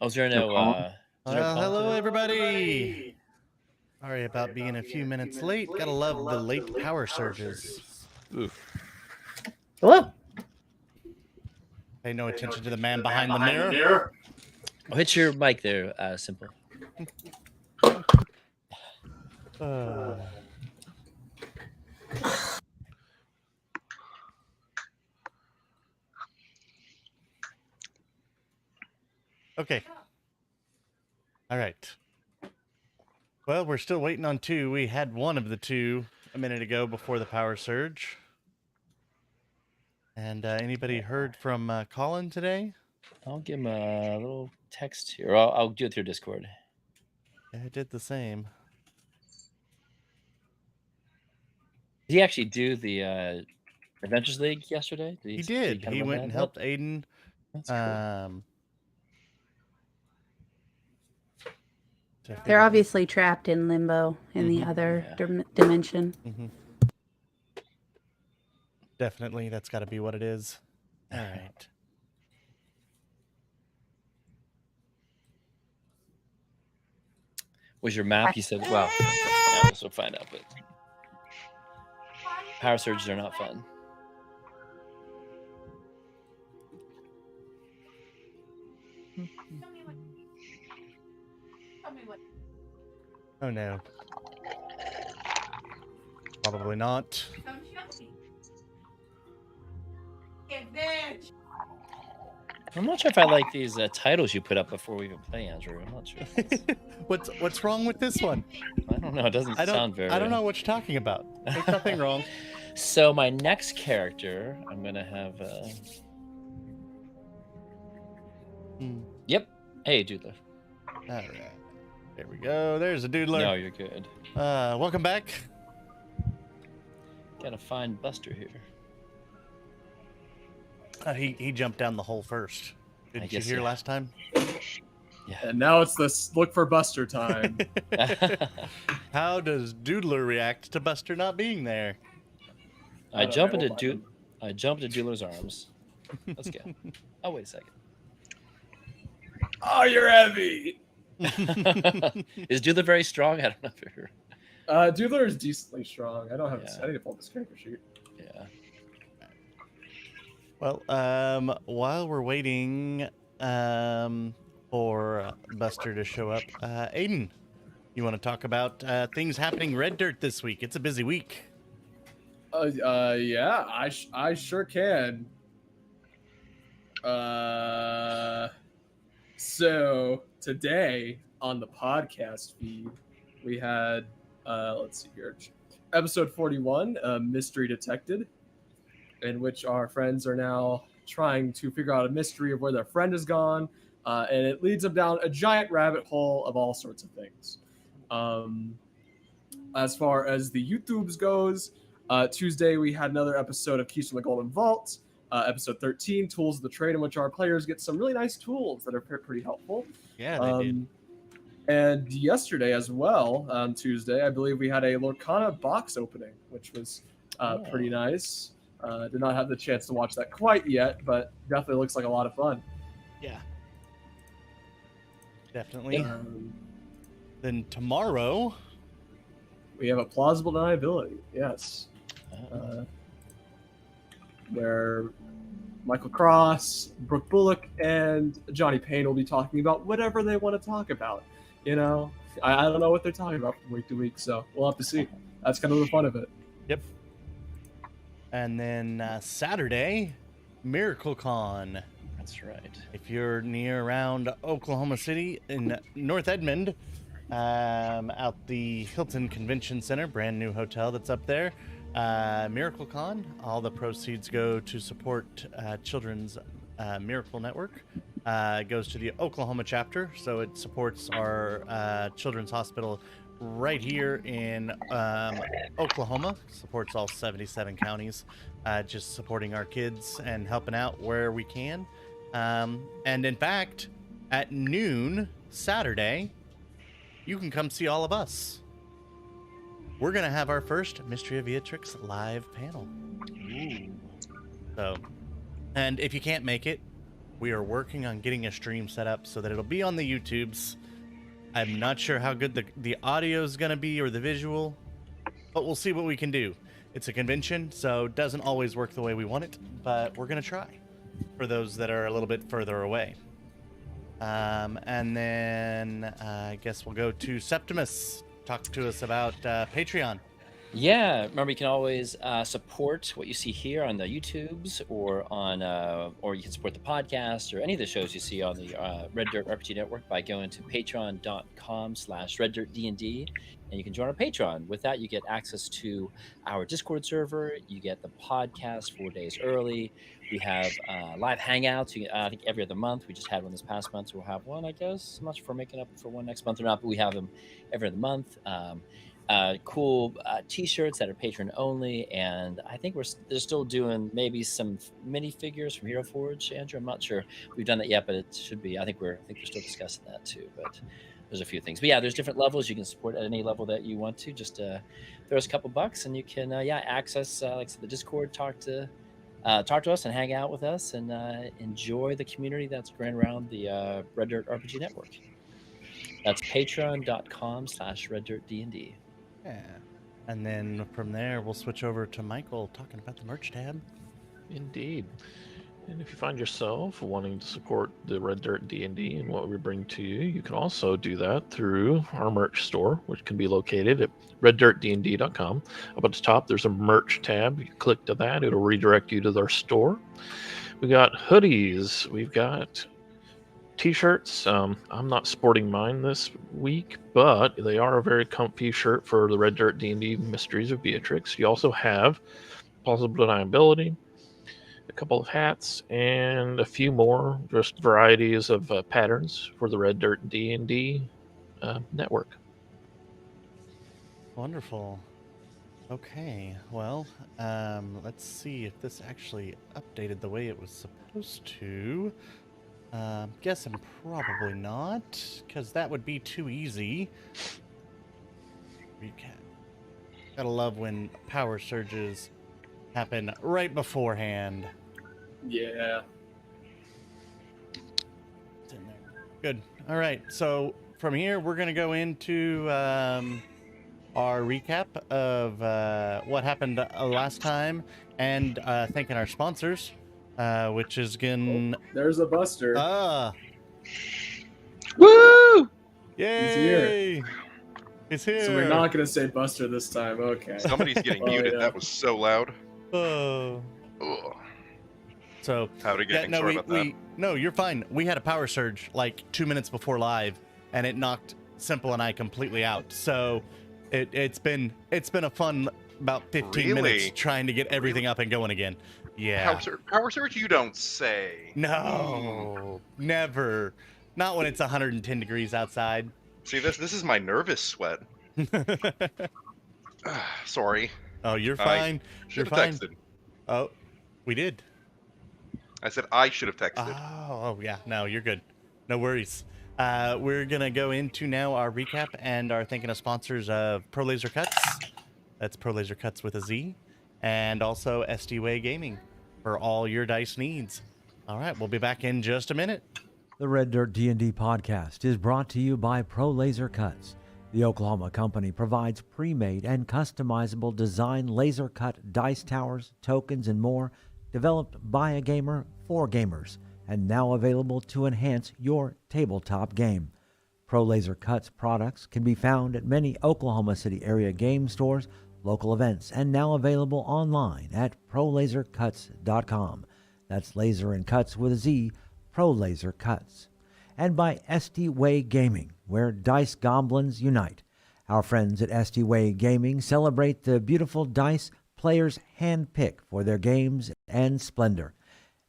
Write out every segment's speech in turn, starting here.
Oh, is there no, Colin? is there no call Hello, today? everybody. Sorry about being a few minutes late. Gotta love the late power surges. Ooh. Hello. Pay no attention to the man behind the mirror. Oh, hit your mic there, Simple. Okay. All right. Well, we're still waiting on two. We had one of the two a minute ago before the power surge. And anybody heard from Colin today? I'll give him a little text here. Or I'll do it through Discord. Yeah, I did the same. Did he actually do the Adventures League yesterday? He did. kind of He run went that? and helped Aiden. That's cool. They're obviously trapped in limbo in the other dimension. Definitely, that's got to be what it is. All right. Was your map? You said, well, yeah, we'll still find out. But power surges are not fun. Oh no. Probably not. I'm not sure if I like these titles you put up before we even play, Andrew. I'm not sure. What's wrong with this one? I don't know. It doesn't sound very. I don't know what you're talking about. There's nothing wrong. So my next character, I'm gonna have. Yep. Hey, Doodler. All right. There we go. There's a Doodler. No, you're good. Welcome back. Gotta find Buster here. He jumped down the hole first. Didn't you hear last time? Yeah. And now it's this look for Buster time. How does Doodler react to Buster not being there? I jump into Doodler's arms. Let's go. Oh, wait a second. Oh, you're heavy. Is Doodler very strong? I don't know if you're. Doodler is decently strong. I don't have I need to pull this character sheet. Yeah. Well, while we're waiting for Buster to show up, Aiden, you want to talk about things happening Red Dirt this week? It's a busy week. Yeah, I sure can. So today on the podcast feed, we had let's see here, episode 41, Mystery Detected, in which our friends are now trying to figure out a mystery of where their friend has gone, and it leads them down a giant rabbit hole of all sorts of things. As far as the YouTubes goes, Tuesday we had another episode of Keys from the Golden Vault, episode 13, Tools of the Trade, in which our players get some really nice tools that are pretty helpful. Yeah, they did. And yesterday as well, on Tuesday, I believe we had a Lorcana box opening, which was pretty nice. Did not have the chance to watch that quite yet, but definitely looks like a lot of fun. Yeah. Definitely. Then tomorrow, we have a plausible deniability, yes. Where Michael Cross, Brooke Bullock, and Johnny Payne will be talking about whatever they want to talk about. You know, I don't know what they're talking about from week to week, so we'll have to see. That's kind of the fun of it. Yep. And then Saturday, MiracleCon. That's right. If you're near around Oklahoma City in North Edmond, out the Hilton Convention Center, brand new hotel that's up there, MiracleCon, all the proceeds go to support Children's Miracle Network. It goes to the Oklahoma chapter, so it supports our children's hospital right here in Oklahoma. Supports all 77 counties, just supporting our kids and helping out where we can. And in fact, at noon Saturday, you can come see all of us. We're going to have our first Mystery of Vyatryx live panel. Ooh. So, and if you can't make it, We are working on getting a stream set up so that it'll be on the YouTubes. I'm not sure how good the audio is going to be or the visual, but we'll see what we can do. It's a convention, so it doesn't always work the way we want it, but we're going to try for those that are a little bit further away. And then I guess we'll go to Septimus. Talk to us about Patreon. Yeah, remember you can always support what you see here on the YouTubes or or you can support the podcast or any of the shows you see on the Red Dirt RPG Network by going to patreon.com/reddirtdnd, and you can join our Patreon. With that, you get access to our Discord server. You get the podcast 4 days early. We have live hangouts. I think every other month. We just had one this past month, so we'll have one, I guess. I'm not sure if we're making up for one next month or not, but we have them every other month. Cool t-shirts that are patron only, and I think they're still doing maybe some mini figures from Hero Forge. Andrew, I'm not sure we've done that yet, but it should be. I think they're still discussing that too, but there's a few things. But yeah, there's different levels. You can support at any level that you want to. Just throw us a couple bucks and you can access like I said, the Discord, talk to us and hang out with us and enjoy the community that's going around the Red Dirt RPG Network. That's patreon.com/reddirtdnd. Yeah. And then from there, we'll switch over to Michael talking about the merch tab. Indeed. And if you find yourself wanting to support the Red Dirt D&D and what we bring to you, you can also do that through our merch store, which can be located at reddirtdnd.com. Up at the top, there's a merch tab. You click to that, it'll redirect you to our store. We got hoodies. We've got t-shirts. I'm not sporting mine this week, but they are a very comfy shirt for the Red Dirt D&D Mysteries of Vyatryx. You also have Plausible Deniability, a couple of hats, and a few more just varieties of patterns for the Red Dirt D&D network. Wonderful. Okay, well, let's see if this actually updated the way it was supposed to. Guessing probably not, because that would be too easy. Gotta love when power surges happen right beforehand. Yeah. It's in there. Good. All right, so from here, we're going to go into our recap of what happened last time and thanking our sponsors. Which is going... there's a Buster. Woo! Yay! He's here. So we're not going to say Buster this time. Okay. Somebody's getting muted. Yeah. That was so loud. Oh. Ugh. So, howdy, gang. Sorry about that. No, you're fine. We had a power surge like 2 minutes before live, and it knocked Simple and I completely out. So, it's been a fun about 15 minutes trying to get everything up and going again. Yeah. Power surge, you don't say. No, never. Not when it's 110 degrees outside. See, this is my nervous sweat. Sorry. Oh, you're fine. Should have texted. Oh, we did. I said I should have texted. Oh, yeah. No, you're good. No worries. We're going to go into now our recap and our thanking of sponsors of Pro Laser Cuts. That's Pro Laser Cuts with a Z. And also SD Way Gaming for all your dice needs. All right, we'll be back in just a minute. The Red Dirt D&D podcast is brought to you by Pro Laser Cuts. The Oklahoma company provides pre-made and customizable design laser cut dice towers, tokens, and more, developed by a gamer for gamers, and now available to enhance your tabletop game. Pro Laser Cuts products can be found at many Oklahoma City area game stores, local events, and now available online at prolasercuts.com. That's laser and cuts with a Z, Pro Laser Cuts. And by SD Way Gaming, where dice goblins unite. Our friends at SD Way Gaming celebrate the beautiful dice players handpick for their games and splendor.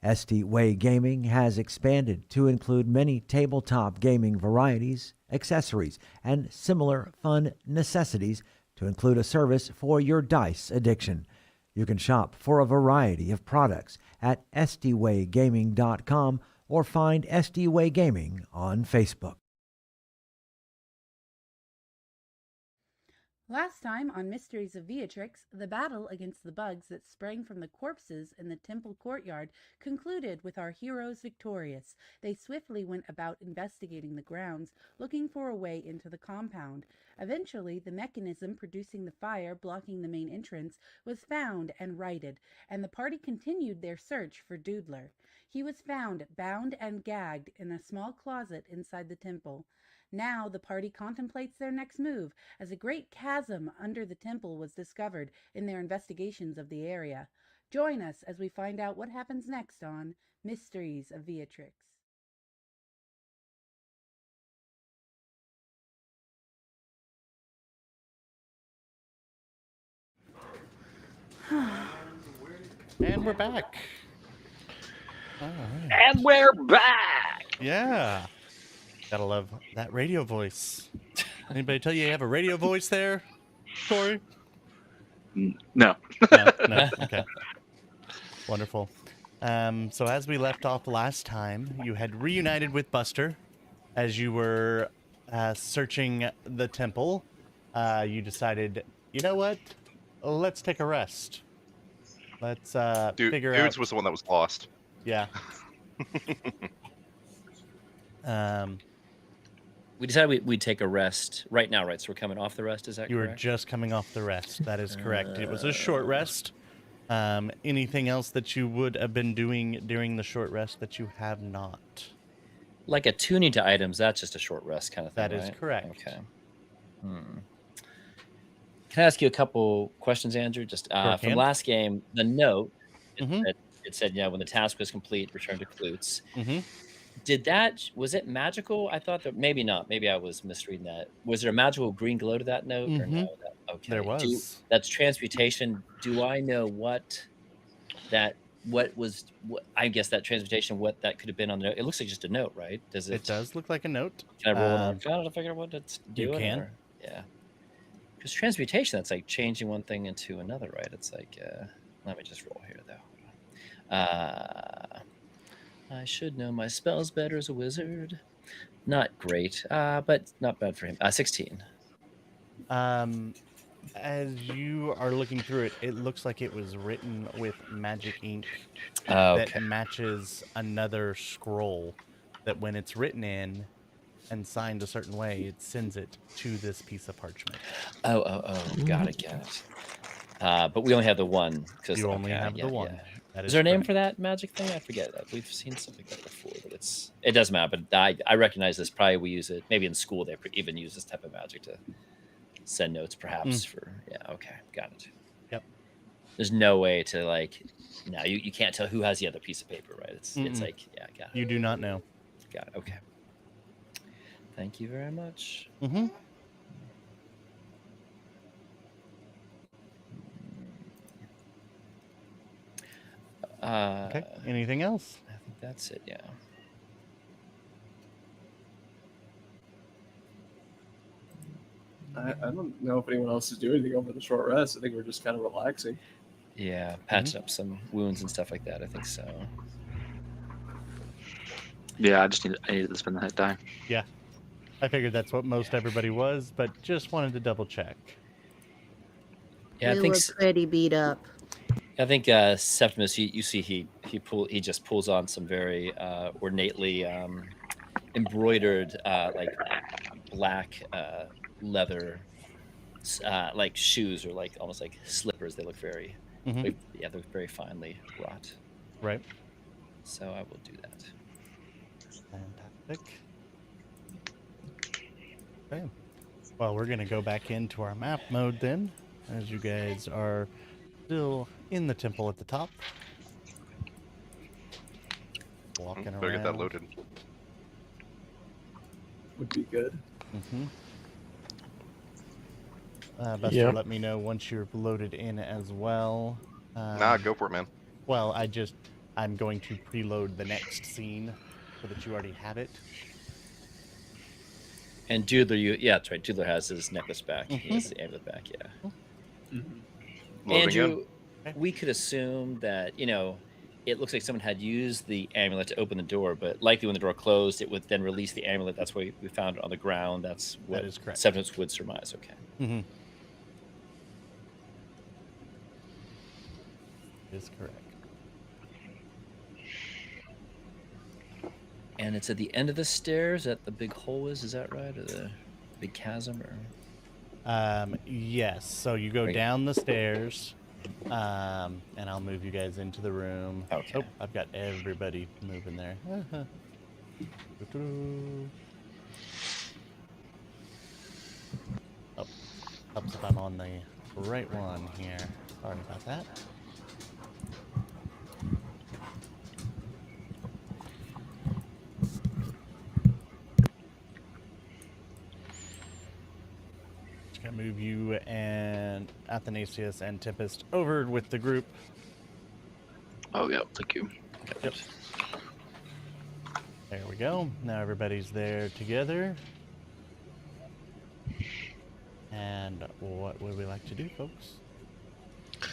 SD Way Gaming has expanded to include many tabletop gaming varieties, accessories, and similar fun necessities to include a service for your dice addiction. You can shop for a variety of products at sdwaygaming.com or find SD Way Gaming on Facebook. Last time on Mysteries of Vyatryx, the battle against the bugs that sprang from the corpses in the temple courtyard concluded with our heroes victorious. They swiftly went about investigating the grounds, looking for a way into the compound. Eventually, the mechanism producing the fire blocking the main entrance was found and righted, and the party continued their search for Doodler. He was found bound and gagged in a small closet inside the temple. Now the party contemplates their next move, as a great chasm under the temple was discovered in their investigations of the area. Join us as we find out what happens next on Mysteries of Vyatryx. And we're back. All right. And we're back. Yeah. Gotta love that radio voice. Anybody tell you have a radio voice there, Corey? No. No. Okay. Wonderful. So as we left off last time, you had reunited with Buster as you were searching the temple. You decided, you know what? Let's take a rest. Let's figure out. Dudes was the one that was lost. Yeah. We decided we'd take a rest right now, right? So we're coming off the rest. Is that You were correct? just coming off the rest. That is correct. It was a short rest. Anything else that you would have been doing during the short rest that you have not? Like attuning to items, that's just a short rest kind of thing. That is right? correct. Okay. Can I ask you a couple questions, Andrew? Just Sure from can. last game, the note Mhm. it said, when the task was complete, return to Klutz. Mm-hmm. Was it magical? I thought that maybe not. Maybe I was misreading that. Was there a magical green glow to that note or no? Okay. There was. That's transmutation. Do I know what I guess that transmutation, what that could have been on the note? It looks like just a note, right? Does it? It does look like a note. Can I roll an Arcana to figure out what it's You doing? can. Or- yeah. Because transmutation, that's like changing one thing into another, right? It's like, let me just roll here, though. I should know my spells better as a wizard. Not great, but not bad for him. 16. As you are looking through it, it looks like it was written with magic ink Okay. that matches another scroll that when it's written in and signed a certain way, it sends it to this piece of parchment. Oh. Got it. But we only have the one. You only have the one. Yeah. That Is there a name correct. for that magic thing? I forget that. We've seen something like that before, but it doesn't matter. But I recognize this. Probably we use it. Maybe in school they even use this type of magic to send notes, perhaps for. Yeah. Okay. Got it. Yep. There's no way to no, you can't tell who has the other piece of paper, right? It's like, yeah, got it. You do not know. Got it. Okay. Thank you very much. Mm-hmm. Okay. Anything else? I think that's it. Yeah. I don't know if anyone else is doing anything over the short rest. I think we're just kind of relaxing. Yeah, patching up some wounds and stuff like that. I think so. Yeah, I needed to spend that time. Yeah. I figured that's what most everybody was, but just wanted to double check. Yeah, We were pretty beat up. I think Septimus, you see he just pulls on some very ornately embroidered like black leather like shoes or like almost like slippers. They look very they're very finely wrought. Right. So I will do that. Fantastic. Okay. Well, we're going to go back into our map mode then, as you guys are still in the temple at the top. Walking Better around. get that loaded. Would be good. Buster, let me know once you're loaded in as well. Nah, go for it, man. Well, I'm going to preload the next scene so that you already have it. And Doodler, that's right. Doodler has his necklace back. He has the amulet back. Yeah. Loading Andrew, in. we could assume that it looks like someone had used the amulet to open the door, but likely when the door closed, it would then release the amulet. That's why we found it on the ground. That's what That is correct. Septimus would surmise. Okay. Is correct. And it's at the end of the stairs that the big hole is that right? Or the big chasm? Or Yes. So you go Right. down the stairs, and I'll move you guys into the room. Okay. Oh, I've got everybody moving there. Oh, helps if I'm on the right one here. Sorry about that. Just gonna move you and Athanasius and Tempest over with the group. Oh, yeah. Thank you. Yep. There we go. Now everybody's there together. And what would we like to do, folks?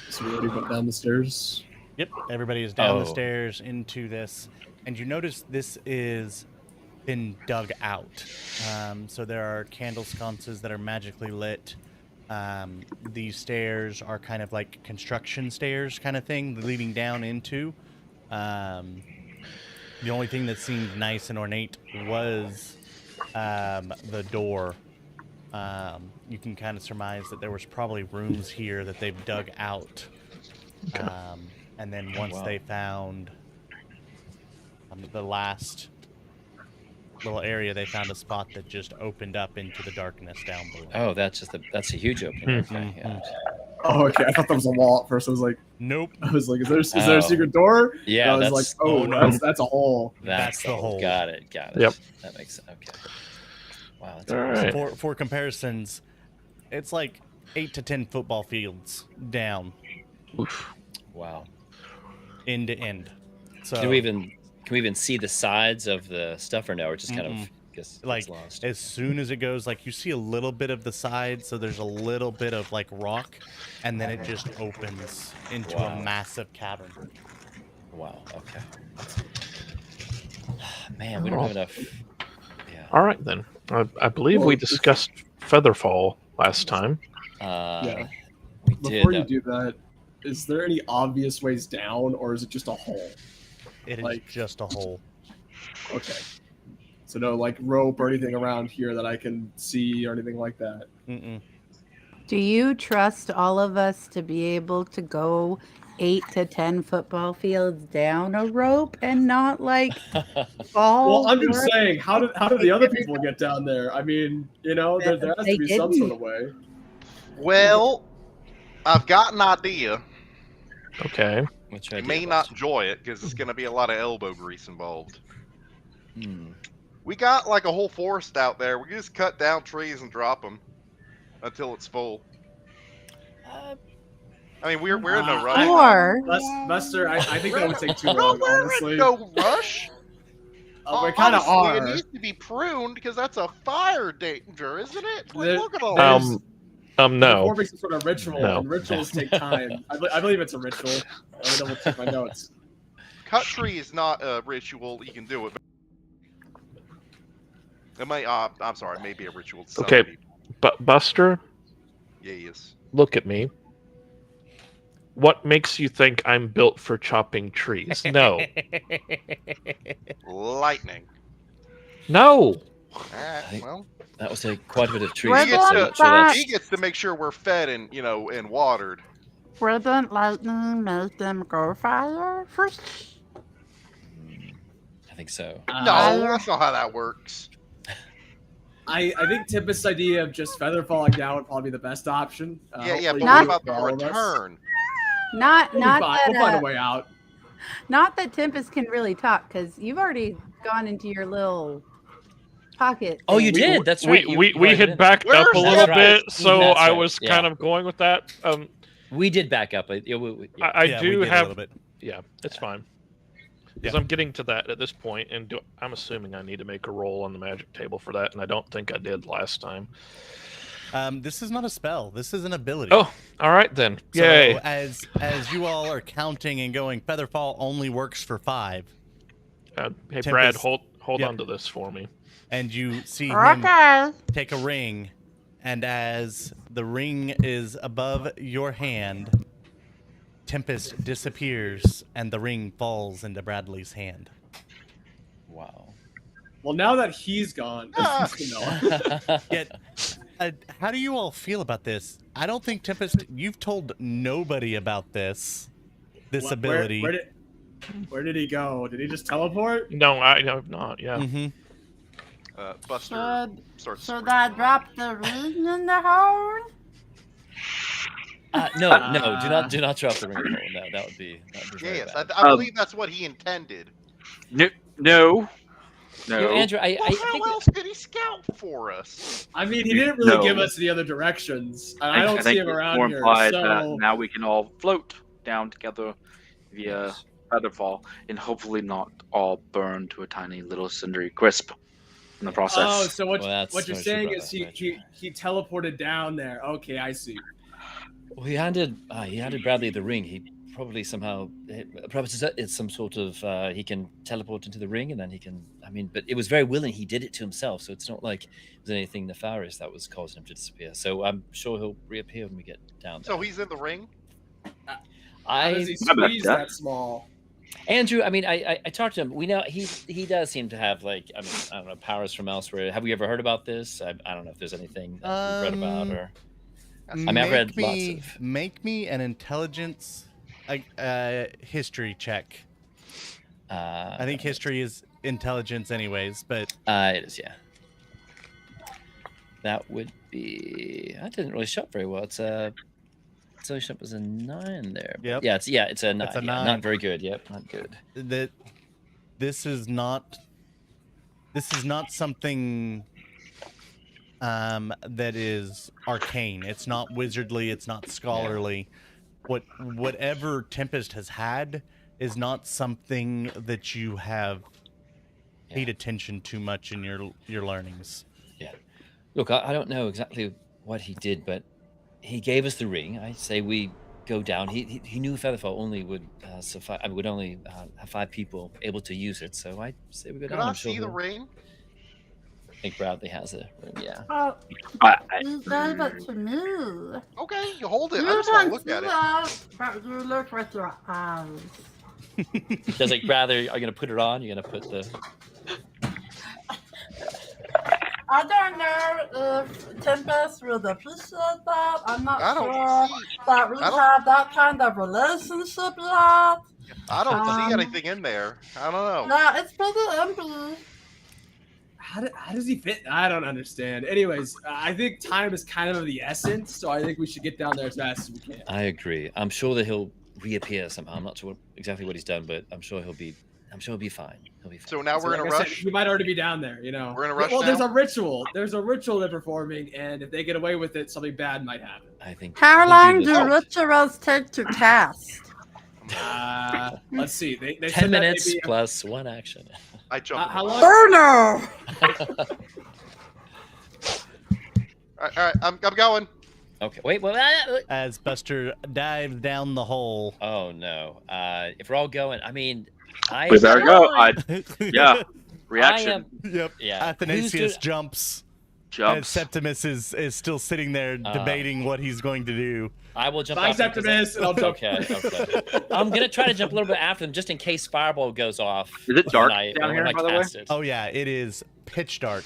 So we already went down the stairs. Yep, everybody is down the Oh. stairs into this, and you notice this is been dug out. So there are candle sconces that are magically lit. These stairs are kind of like construction stairs kind of thing, leading down into. The only thing that seemed nice and ornate was the door. You can kind of surmise that there was probably rooms here that they've dug out. Okay. And then once they found the last little area, they found a spot that just opened up into the darkness down below. Oh, that's a huge opening. Okay, yeah. Oh, okay. I thought that was a wall at first. I was like, Nope. is there a secret door? Yeah, And I was like, oh, no. that's a hole. That's the hole. Got it. Yep. That makes sense. Okay. Wow. That's All awesome. right. For comparisons, it's like 8 to 10 football fields down, Oof. Wow. end to end. So Can we even see the sides of the stuff or no? Or just kind of gets like lost. as soon as it goes, like you see a little bit of the side, so there's a little bit of like rock, and then it just opens into Wow. a massive cavern. Wow. Okay. Man, we don't have enough. Yeah. All right, then. I believe Well, we discussed Featherfall last time. Yeah. We did. Before you do that, is there any obvious ways down, or is it just a hole? It is Like- just a hole. Okay. So no like rope or anything around here that I can see or anything like that. Mm-mm. Do you trust all of us to be able to go 8 to 10 football fields down a rope and not like fall? Well, I'm just for it? saying, how did the other people get down there? I mean, there has They to be some didn't. sort of way. Well, I've got an idea. Okay. Which You idea may was? not enjoy it because it's going to be a lot of elbow grease involved. Hmm. We got like a whole forest out there. We can just cut down trees and drop them until it's full. I mean, we're in no rush. Or Buster, I think that would take too No, long, we're honestly. in no rush. We kind of Honestly, are. It needs to be pruned because that's a fire danger, isn't it? Like, There- look at all there's- this. No. Performing some sort of ritual, No. and rituals take time. I believe it's a ritual. Let me double check my notes. Cut tree is not a ritual. You can do it. It may. I'm sorry. It may be a ritual. To some Okay. people. But Buster, Yes. look at me. What makes you think I'm built for chopping trees? No. Lightning. No. Alright, well, That was quite a bit of trees. We're he so- gets, going to, so that's- he gets to make sure we're fed and and watered. wouldn't lightning make them go fire first? I think so. No, Uh, that's not how that works. I think Tempest's idea of just feather falling down would probably be the best option. Yeah, Hopefully but you what do it about for the all of us. return? Not We'll that find a way out. not that Tempest can really talk, because you've already gone into your little pocket. Oh, you thing. did. That's right. We already had did. backed up Where's a that? little That's right. bit, so That's I right, was yeah. kind of going with that. We did back up. Yeah. I Yeah, we do did a have. little bit. Yeah, it's fine. Because Yeah. I'm getting to that at this point, and I'm assuming I need to make a roll on the magic table for that, and I don't think I did last time. This is not a spell. This is an ability. Oh, all right then. So Yay! as you all are counting and going, Featherfall only works for 5, Hey, Brad, Tempest. hold Yep. on to this for me. and you see him Okay. take a ring, and as the ring is above your hand, Tempest disappears and the ring falls into Bradley's hand. Wow. Well, now that he's gone, Yet, how do you all feel about this? I don't think Tempest. You've told nobody about this ability. Where did he go? Did he just teleport? No, I have not. Yeah. Mm-hmm. Buster starts. Should I drop the ring in the hole? No, do not drop the ring in the hole. No, that would be very Yes, bad. I believe that's what he intended. No. You know, Andrew, I How think else did he scout for us? I mean, he didn't really No. give us the other directions. I don't see think him it's around more here. implied So that now we can all float down together via Featherfall and hopefully not all burn to a tiny little cindery crisp in the process. oh, so what Well, you're that's saying true, is brother. he teleported down there. Okay, I see. well, he handed Bradley the ring. He probably somehow it's some sort of he can teleport into the ring, and then he can. I mean, but it was very willing. He did it to himself, so it's not like it was anything nefarious that was causing him to disappear. So I'm sure he'll reappear when we get down there. So he's in the ring. How does he I bet squeeze that. that small? Andrew, I mean, I talked to him. We know he does seem to have like I don't know powers from elsewhere. Have we ever heard about this? I don't know if there's anything that we've read about or. I mean, I've read lots of. Make me an intelligence history check. I think history is intelligence, anyways. But it is, yeah. That would be. That didn't really show up very well. It's only showed up as a 9 there. Yep. Yeah, it's a 9. It's a yeah, 9. Not very good. Yep, not good. This is not something that is arcane. It's not wizardly. It's not scholarly. Whatever Tempest has had is not something that you have paid attention to much in your learnings. Yeah. Look, I don't know exactly what he did, but he gave us the ring. I say we go down. He knew Featherfall only would suffice. I mean, would only have 5 people able to use it. So I say we go Could down. I I'm sure see the he'll- ring? I think Bradley has a ring. Yeah. Oh, I- you gave it to me. Okay, you hold it. I You just want can to look see at it. that, but you look with your eyes. Does like Bradley? Are you gonna put it on? You're gonna put the. I don't know if Tempest would appreciate that. I'm not I don't sure see. that we I don't- have that kind of relationship yet. I don't see Um, anything in there. I don't know. Yeah, it's pretty empty. How does he fit? I don't understand. Anyways, I think time is kind of the essence, so I think we should get down there as fast as we can. I agree. I'm sure that he'll reappear somehow. I'm not sure exactly what he's done, but I'm sure he'll be fine. He'll be fine. So now we're in a like I said, rush. he might already be down there, you know. We're in a rush Well, there's now? a ritual. There's a ritual they're performing, and if they get away with it, something bad might happen. I think. How we'll long this. do rituals take to cast? Let's see. They 10 said that minutes maybe- plus 1 action. I jumped. how in the long? water. Oh no! All right, I'm going. Okay. Wait. Well. As Buster dives down the hole. Oh no. If we're all going, I mean, We better go. Yeah. I Reaction. am. Yep. Yeah. Athanasius jumps. And Jumps. Septimus is still sitting there debating what he's going to do. I will jump Bye, off because Septimus, and I'll jump. Okay. I'm gonna try to jump a little bit after them, just in case Fireball goes off. Is it dark when I- down when here, I by the way? cast it. Oh yeah, it is pitch dark.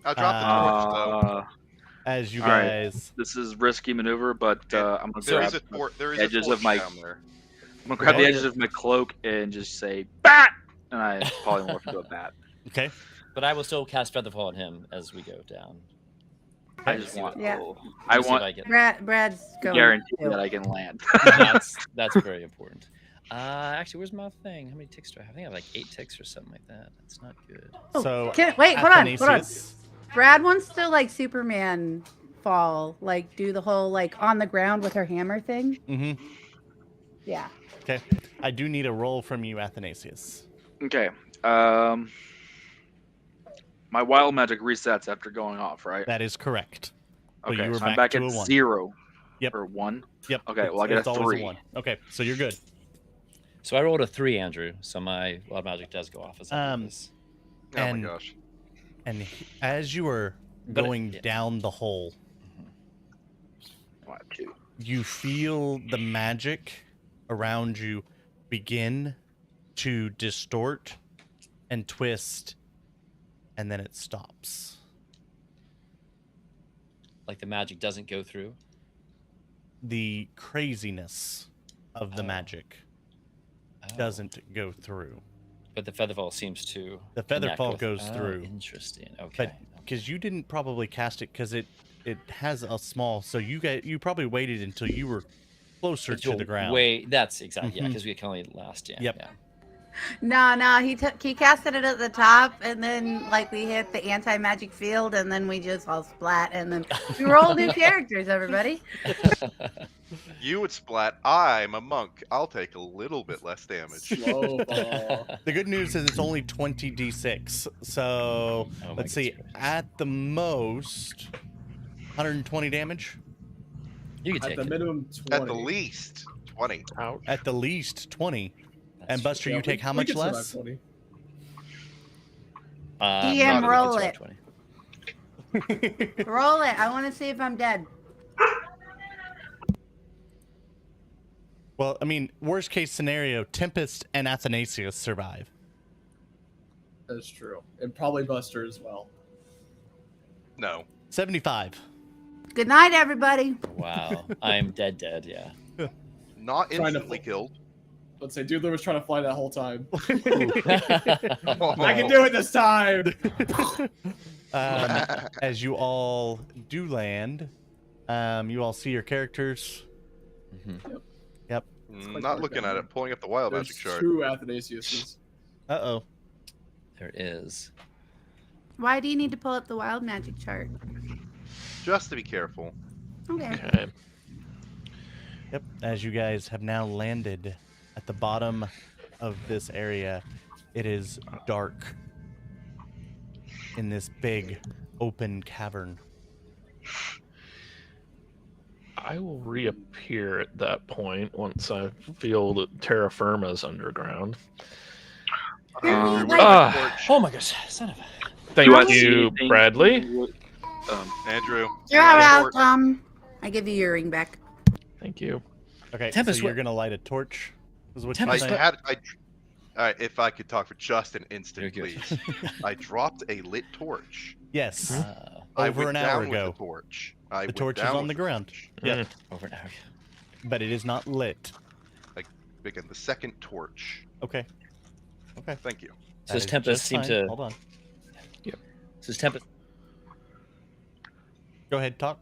I dropped the torch though. As you All right. guys, This is risky maneuver, but I'm gonna There grab is a there is edges a of my- torch down there. I'm gonna grab the edges of my cloak and just say bat, and I polymorph into a bat. okay. But I will still cast Featherfall on him as we go down. I just want. Yeah. I Let's see if want I get- Brad's to going. guarantee too. that I can land. that's very important. Actually, where's my thing? How many ticks do I have? I think I have like 8 ticks or something like that. That's not good. So Wait, hold on. Athanasius- Brad wants to like Superman fall, like do the whole like on the ground with her hammer thing. Mhm. Yeah. Okay. I do need a roll from you, Athanasius. Okay. My wild magic resets after going off, right? That is correct. So Okay, you were so I'm back back to at a 1. 0. Yep. Or 1. Yep. Okay, well, I get It's a always 3. 1. Okay, so you're good. So I rolled a 3, Andrew. So my wild magic does go off as I do this. Oh And- my gosh. And as you were But going yeah. down the hole, 1, 2. you feel the magic around you begin to distort and twist, and then it stops. Like the magic doesn't go through. The craziness of the magic doesn't go through. But the featherfall seems to. The connect featherfall with- goes through. Interesting. Okay. But because you didn't probably cast it because it has a small, so you probably waited until you were closer to the ground. That's exactly, yeah, because we can only last, yeah. Yep. Yeah. No, he casted it at the top, and then like we hit the anti-magic field, and then we just all splat, and then we roll new characters, everybody. You would splat. I'm a monk. I'll take a little bit less damage. Slow ball. The good news is it's only 20d6. So let's see. At the most, 120 damage. You can At take the it. minimum 20. At the least 20. Ouch. At the least 20. That's And Buster, Yeah, you take how we much can survive less? 20. DM, not roll really it. concerned, 20. Roll it. I want to see if I'm dead. Well, I mean, worst case scenario, Tempest and Athanasius survive. That's true. And probably Buster as well. No. 75. Good night, everybody. Wow. I'm dead, yeah. Not Trying to instantly fl- killed. Let's say Doodler was trying to fly that whole time. Oh. I can do it this time. As you all do land, you all see your characters. Yep. Not looking at it. Pulling up the wild There's magic chart. 2 Athanasiuses. Uh-oh. There is. Why do you need to pull up the wild magic chart? Just to be careful. Okay. Okay. Yep. As you guys have now landed at the bottom of this area, it is dark in this big open cavern. I will reappear at that point once I feel that terra firma is underground. Oh my gosh, son of a. Thank I see you, anything? Bradley. Andrew. You're welcome. I give you your ring back. Thank you. Okay, Tempest, so you're what- gonna light a torch? Is what Tempest, you're I saying? had. All right, if I could talk for just an instant, Very good. please. I dropped a lit torch. Yes. I Over went an hour down with ago. the torch. The torch is on the ground. Yeah, Over an hour. but it is not lit. Begin the second torch. Okay. Thank you. So That does is Tempest just seem fine. to. Hold on. So does Tempest. Go ahead, talk.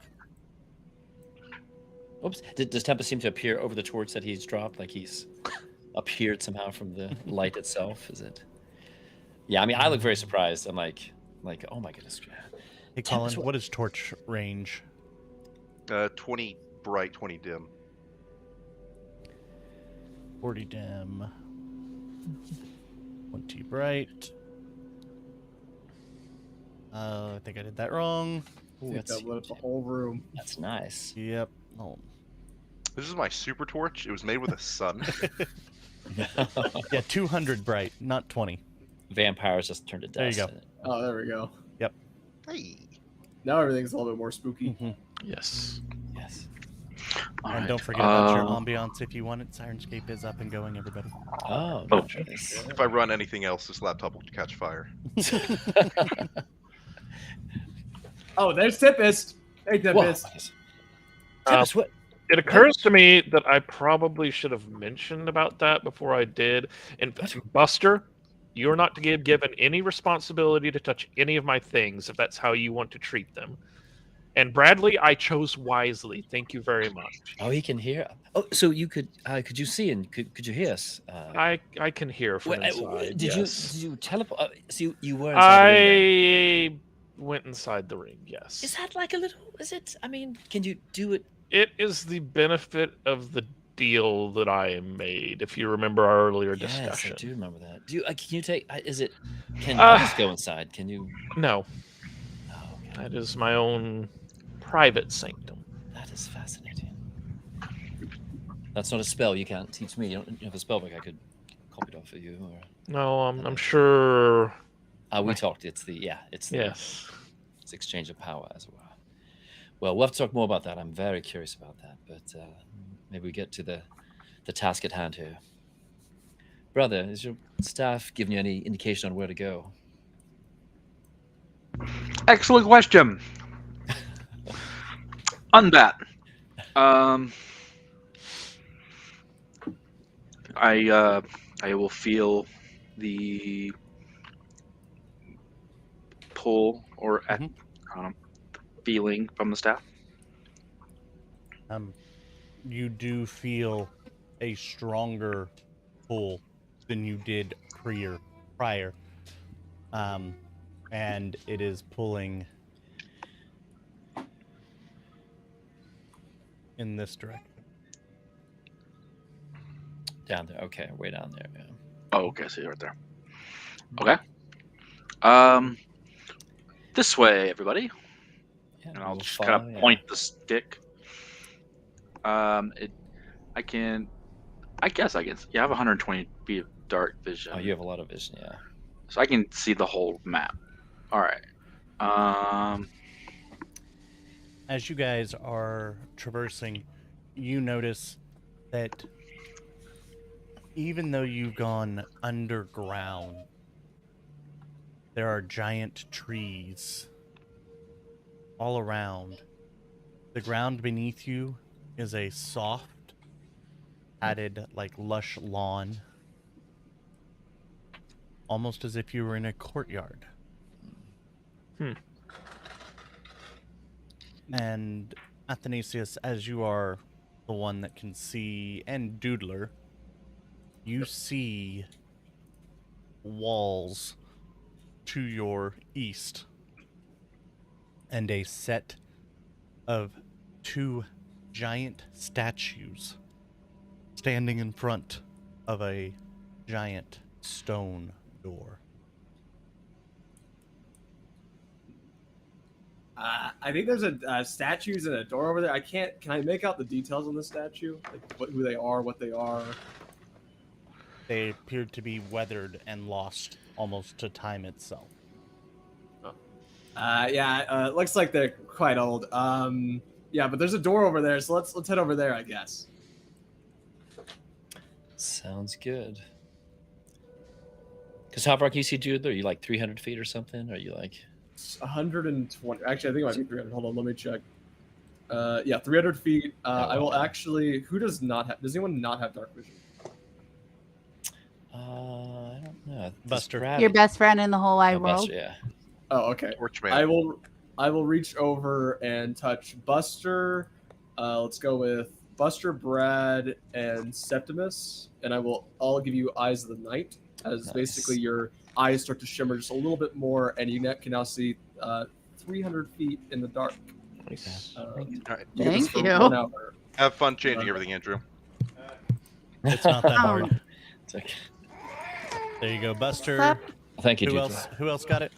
Oops. Does Tempest seem to appear over the torch that he's dropped? Like he's appeared somehow from the light itself? Is it? Yeah, I mean, I look very surprised. I'm like, oh my goodness. Hey, Colin, Tempest, what is torch range? 20 bright, 20 dim. 40 dim. 20 bright. I think I did that wrong. Ooh, That that's, lit up the whole room. that's nice. Yep. Oh. This is my super torch. It was made with a sun. Yeah, 200 bright, not 20. Vampires just turned to There you dust. go. Oh, there we go. Hey. Now everything's a little bit more spooky. Mhm. Yes. Yes. And don't forget about your ambiance if you want it. Syrinscape is up and going, everybody. Oh, Oh. goodness. If I run anything else, this laptop will catch fire. Oh, there's Tempest. Hey, Whoa, Tempest. goodness. Tempest, what? It occurs to me that I probably should have mentioned about that before I did. And Buster, you're not to give given any responsibility to touch any of my things if that's how you want to treat them. And Bradley, I chose wisely. Thank you very much. Oh, he can hear. Oh, so you could you see and could you hear us? I can hear from inside. Did yes. you teleport? So you were inside the ring then? I went inside the ring. Yes. Is that like a little? Is it? I mean, can you do it? It is the benefit of the deal that I made. If you remember our earlier Yes, discussion. I do remember that. Do you? Can you take? Is it? Can I just go inside? Can you? No, Oh, okay. that is my own private sanctum. That is fascinating. That's not a spell. You can't teach me. You don't have a spell book I could copy it off of you. Or No, I'm sure. we talked. It's the Yes. it's exchange of power, as it were. Well, we'll have to talk more about that. I'm very curious about that. But maybe we get to the the task at hand here. Brother, is your staff giving you any indication on where to go? Excellent question. On that, I will feel the pull or feeling from the staff. You do feel a stronger pull than you did prior. And it is pulling in this direction. Down there. Okay, way down there. Yeah. Oh, okay, I see it right there. Okay. This way, everybody. Yeah, And I'll we'll just follow, kind of point the stick. I guess I can. Yeah, I have 120 feet of dark vision. Oh, you have a lot of vision, yeah. So I can see the whole map. All right. As you guys are traversing, you notice that even though you've gone underground, there are giant trees all around. The ground beneath you is a soft, padded, like lush lawn, almost as if you were in a courtyard. And Athanasius, as you are the one that can see, and Doodler, you see walls to your east and a set of 2 giant statues standing in front of a giant stone door. I think there's a statues and a door over there. Can I make out the details on the statue? Like who they are, what they are? They appeared to be weathered and lost almost to time itself. Looks like they're quite old. Yeah, but there's a door over there, so let's head over there, I guess. Sounds good. Because how far can you see, dude? Are you like 300 feet or something? Or are you like... 120. Actually, I think it might be 300. Hold on, let me check. Yeah, 300 feet. I will actually... Who does not have... Does anyone not have dark vision? I don't know. Buster. Your best friend in the whole wide world. Buster, yeah. Oh, okay. I will reach over and touch Buster. Let's go with Buster, Brad, and Septimus, and I'll give you Eyes of the Night, as basically your eyes start to shimmer just a little bit more, and you can now see 300 feet in the dark. Nice. Thank you. Have fun changing everything, Andrew. It's not that hard. It's okay. There you go, Buster. Thank you, Who dude. Who else got it?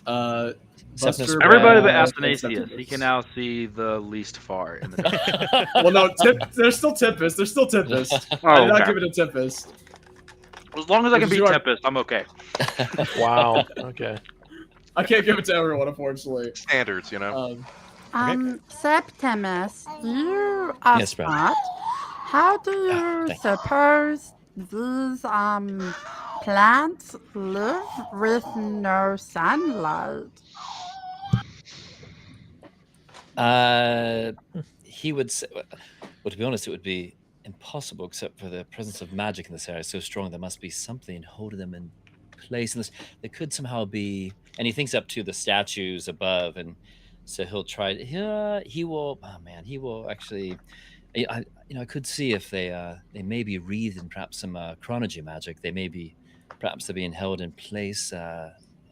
Buster, Everybody but Brad, Athanasius. He can now see the least far in the dark. Well, no, there's still Tempest. There's still Tempest. Oh, I did not okay. give it a Tempest. As long as I can beat Tempest, I'm okay. Wow. Okay. I can't give it to everyone, unfortunately. Standards, you know. Septimus, you are Yes, Brad. smart. How do you thank you. suppose these plants live with no sunlight? He would say, well, to be honest, it would be impossible except for the presence of magic in this area so strong. There must be something holding them in place. And there could somehow be, and he thinks up to the statues above, and so he'll try. He will. Oh man, he will actually. I could see if they may be wreathed in perhaps some chronology magic. They may be, perhaps they're being held in place.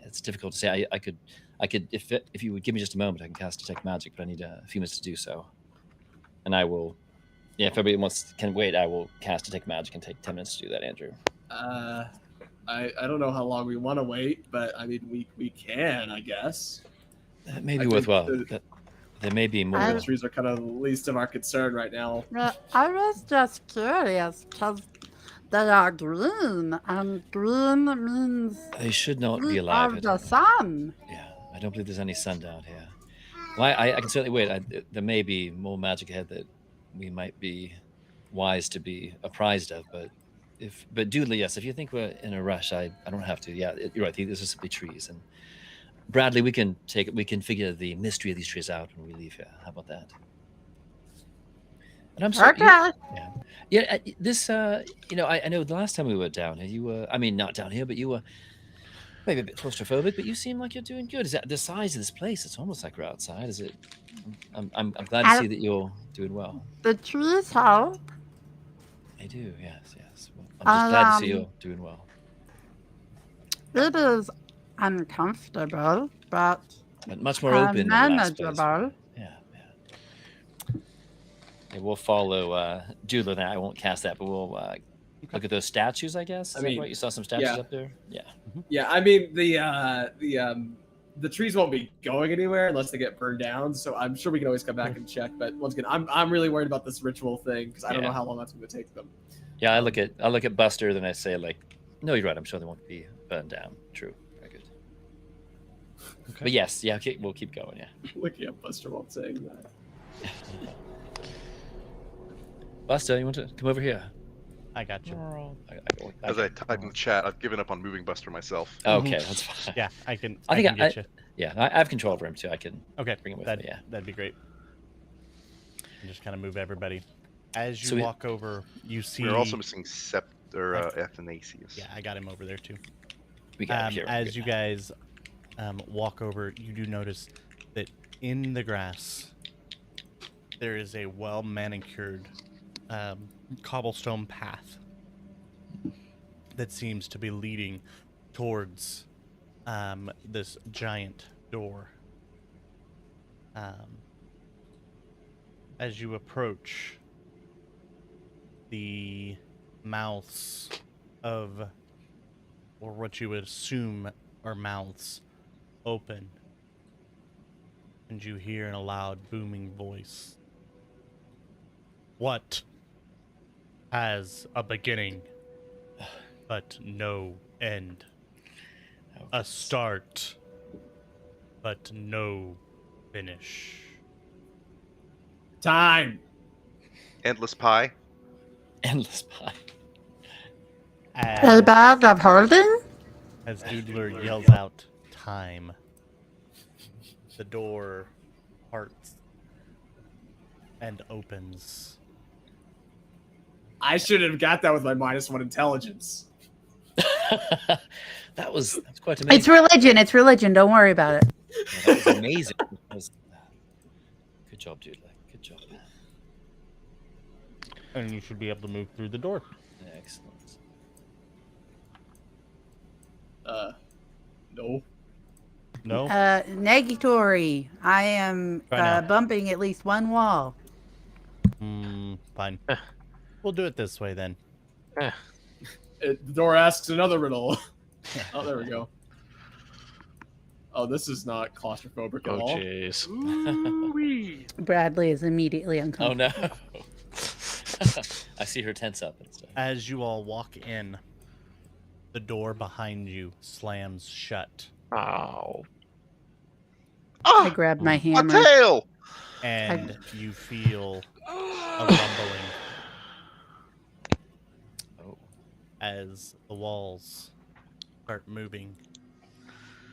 It's difficult to say. I could if you would give me just a moment, I can cast detect magic, but I need a few minutes to do so. And I will. Yeah, if everybody can wait, I will cast detect magic and take 10 minutes to do that, Andrew. I don't know how long we want to wait, but I mean we can, I guess. That may be worthwhile. There may be more. The trees are kind of the least of our concern right now. I was just curious because they are green, and green means They should not be heat alive. of the sun. Yeah, I don't believe there's any sun down here. Well, I can certainly wait. There may be more magic ahead that we might be wise to be apprised of. But Doodley, yes, if you think we're in a rush, I don't have to. Yeah, you're right. These are simply trees. And Bradley, we can figure the mystery of these trees out when we leave here. How about that? And I'm sorry. Okay. Yeah. This. I know the last time we were down here, you were. I mean, not down here, but you were maybe a bit claustrophobic. But you seem like you're doing good. Is that the size of this place? It's almost like we're outside. Is it? I'm glad to see that you're doing well. The trees help. They do. Yes. Well, I'm just glad to see you're doing well. It is uncomfortable, but much more open than the last place. manageable. Yeah. We'll follow Doodler now. I won't cast that, but we'll look at those statues, I guess. Is that right? You saw some statues up there? Yeah. Yeah, I mean the trees won't be going anywhere unless they get burned down. So I'm sure we can always come back and check. But once again, I'm really worried about this ritual thing because I don't know how long that's going to take them. Yeah, I look at Buster, then I say like, no, you're right. I'm sure they won't be burned down. True. Very good. Okay. But yes, okay, we'll keep going. Yeah. Looking at Buster while saying that. Buster, you want to come over here? I got you. As I type in the chat, I've given up on moving Buster myself. Okay, that's fine. Yeah, I can get you. Yeah, I have control over him too. I can bring him with me. Yeah, that'd be great. And just kind of move everybody. As you walk over, you see. We're also missing Athanasius. Yeah, I got him over there too. We got him here. As you guys walk over, you do notice that in the grass there is a well manicured cobblestone path that seems to be leading towards this giant door. As you approach, the mouths of, or what you would assume are mouths, open, and you hear in a loud booming voice, "What has a beginning, but no end? A start, but no finish." Time. Endless pie. Endless pie. A bag of holding? As Doodler yells out, "Time," the door parts and opens. I should have got that with my -1 intelligence. That's quite amazing. It's religion. Don't worry about it. Yeah, that was amazing. Good job, Doodler. Good job. And you should be able to move through the door. Excellent. No. No? Negatory. I am bumping at least one wall. Fine. We'll do it this way then. The door asks another riddle. Oh, there we go. Oh, this is not claustrophobic at all. Oh, jeez. Bradley is immediately uncomfortable. Oh, no. I see her tense up and stuff. As you all walk in, the door behind you slams shut. Ow. I grab my hammer. A tail! And you feel a rumbling as the walls start moving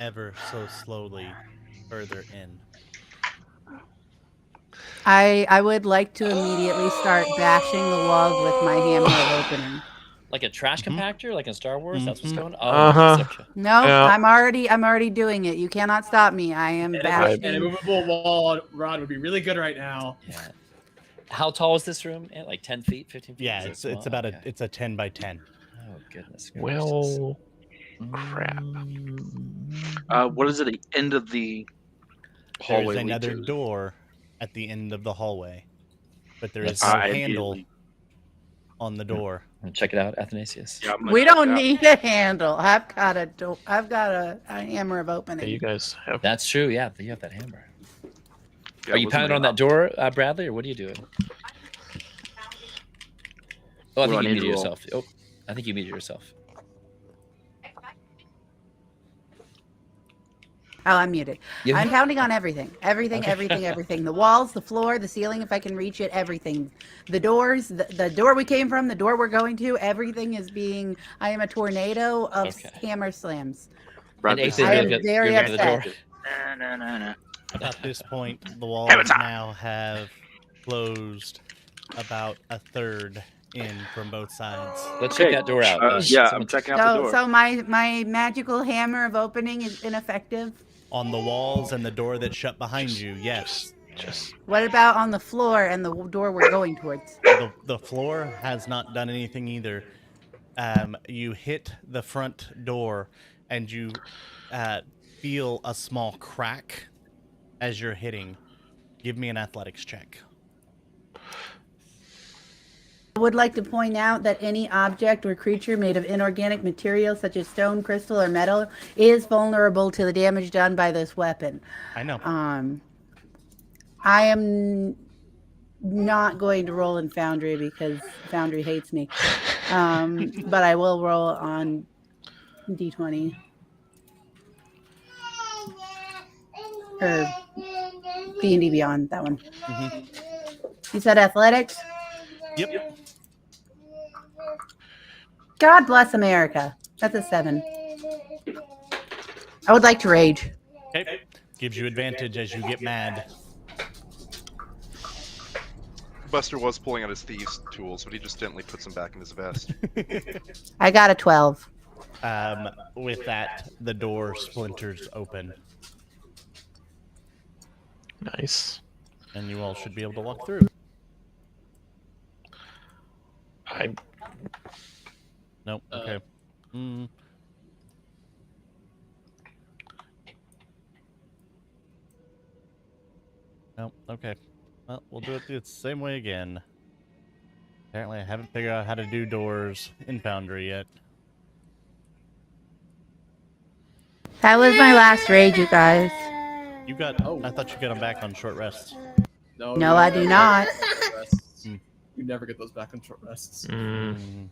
ever so slowly further in. I would like to immediately start bashing the walls with my hammer of opening. Like a trash compactor, like in Star Wars. That's what's going on. Uh-huh. No, Yeah. I'm already doing it. You cannot stop me. I am bashing. An immovable wall rod would be really good right now. Yeah. How tall is this room? Like 10 feet, 15 feet? Yeah, Is it it's small? about Okay. it's a 10 by 10. Oh goodness. Well, crap. What is it? The end of the hallway. There's another lead to? door at the end of the hallway, but there is Let's- no Ideally. handle on the door. Check it out, Athanasius. Yeah, I'm gonna We check don't it out. need a handle. I've got a hammer of opening. Hey, you guys have. That's true. Yeah, you have that hammer. Yeah, Are you wasn't pounding it on that up? door, Bradley, or what are you doing? Oh, I What do think I you need muted to roll? yourself. Oh, I think you muted yourself. Oh, I'm muted. Yeah. I'm pounding on everything. Everything, Okay. everything. The walls, the floor, the ceiling, if I can reach it, everything. The doors, the door we came from, the door we're going to, everything is being, I am a tornado of Okay. hammer slams. And Bradley's Ethan, I you're am very looking for the door. upset. Nah. At this point, the walls Hammer time. now have closed about a third in from both sides. Let's check that door out. Yeah, someone- I'm checking out the So, door. so my magical hammer of opening is ineffective. On the walls and the door that shut behind you, yes. Just What about on the floor and the door we're going towards? The floor has not done anything either. You hit the front door and you feel a small crack as you're hitting. Give me an athletics check. I would like to point out that any object or creature made of inorganic material such as stone, crystal, or metal is vulnerable to the damage done by this weapon. I know. I am not going to roll in Foundry because Foundry hates me. But I will roll on D20. Or D&D Beyond, that one. Mm-hmm. You said athletics? Yep. God bless America. That's a 7. I would like to rage. Okay. Gives you advantage as you get mad. Buster was pulling out his thieves' tools, but he just gently puts them back in his vest. I got a 12. With that, the door splinters open, nice. and you all should be able to walk through. Nope. Okay. Nope. Okay. Well, we'll do it the same way again. Apparently, I haven't figured out how to do doors in Foundry yet. That was my last rage, you guys. You got. Oh. I thought you got them back on short rests. No, No, you I never do get not. those back on short rests. Hmm. You never get those back on short rests. Mm.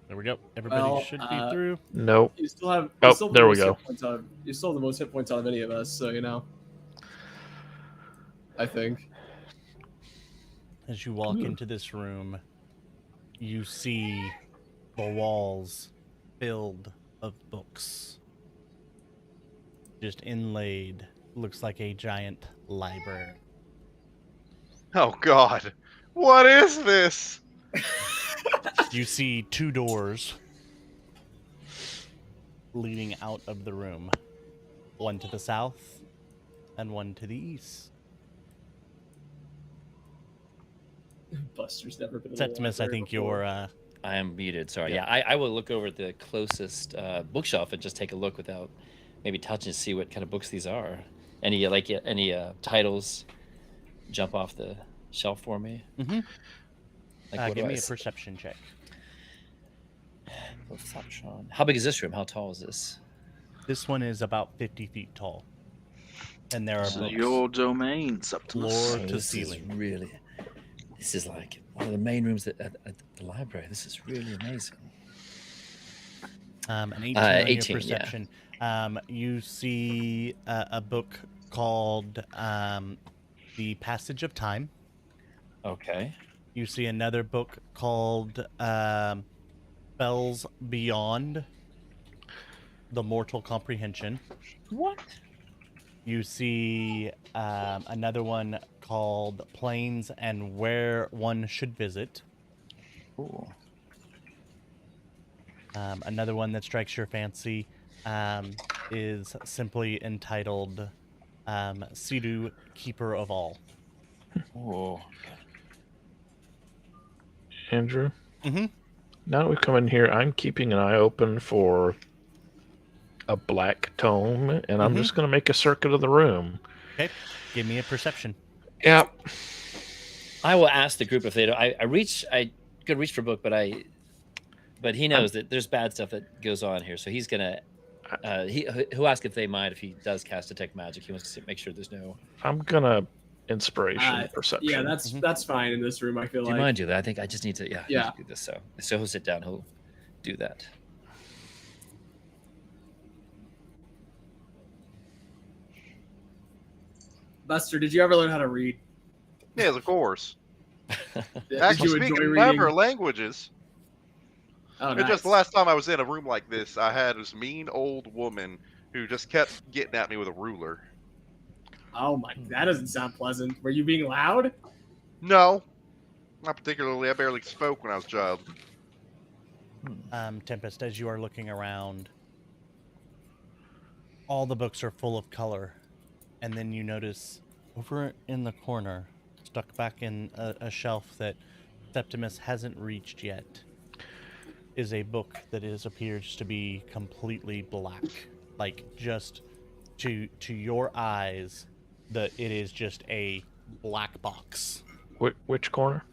There we go. Everybody Well, should be through. Nope. You still have. Oh, You still have the there we most go. hit points out of, you still have the most hit points out of any of us, so you know. I think. As you walk into this room, you see the walls filled of books. Just inlaid. Looks like a giant library. Oh God, what is this? You see 2 doors leading out of the room. One to the south and one to the east. Buster's never been. Septimus, I think you're... I am muted. Sorry. Yeah. Yeah, I will look over at the closest bookshelf and just take a look without maybe touching to see what kind of books these are. Any titles jump off the shelf for me? Mm-hmm. Like, what Give do me I a see? perception check. Perception. How big is this room? How tall is this? This one is about 50 feet tall. And there are This is books your domain, Septimus. floor Oh, to this ceiling. is really. This is like one of the main rooms at the library. This is really amazing. An 18 on 18, your yeah. perception. You see a book called The Passage of Time. Okay. You see another book called Spells Beyond the Mortal Comprehension. What? You see another one called Planes and Where One Should Visit. Cool. Another one that strikes your fancy is simply entitled Sidu, Keeper of All. Oh. Andrew, Mm-hmm. now that we've come in here, I'm keeping an eye open for a black tome, and I'm just going to make a circuit of the room. Okay, give me a perception. Yep. I will ask the group if they don't. I could reach for a book, but he knows that there's bad stuff that goes on here, so he's gonna. He'll ask if they mind if he does cast detect magic. He wants to make sure there's no. I'm going to inspiration perception. Yeah, that's fine in this room. I feel Do like. you mind do that? I think I just need to. Yeah. Yeah. Do this. So he'll sit down. He'll do that. Buster, did you ever learn how to read? Yes, of course. Did Actually, you enjoy speaking reading? of languages, Oh, it's just the nice. last time I was in a room like this, I had this mean old woman who just kept getting at me with a ruler. Oh my, that doesn't sound pleasant. Were you being loud? No, not particularly. I barely spoke when I was a child. Tempest, as you are looking around, all the books are full of color, and then you notice over in the corner, stuck back in a shelf that Septimus hasn't reached yet, is a book that appears to be completely black, like just to your eyes, it is just a black box. Which corner?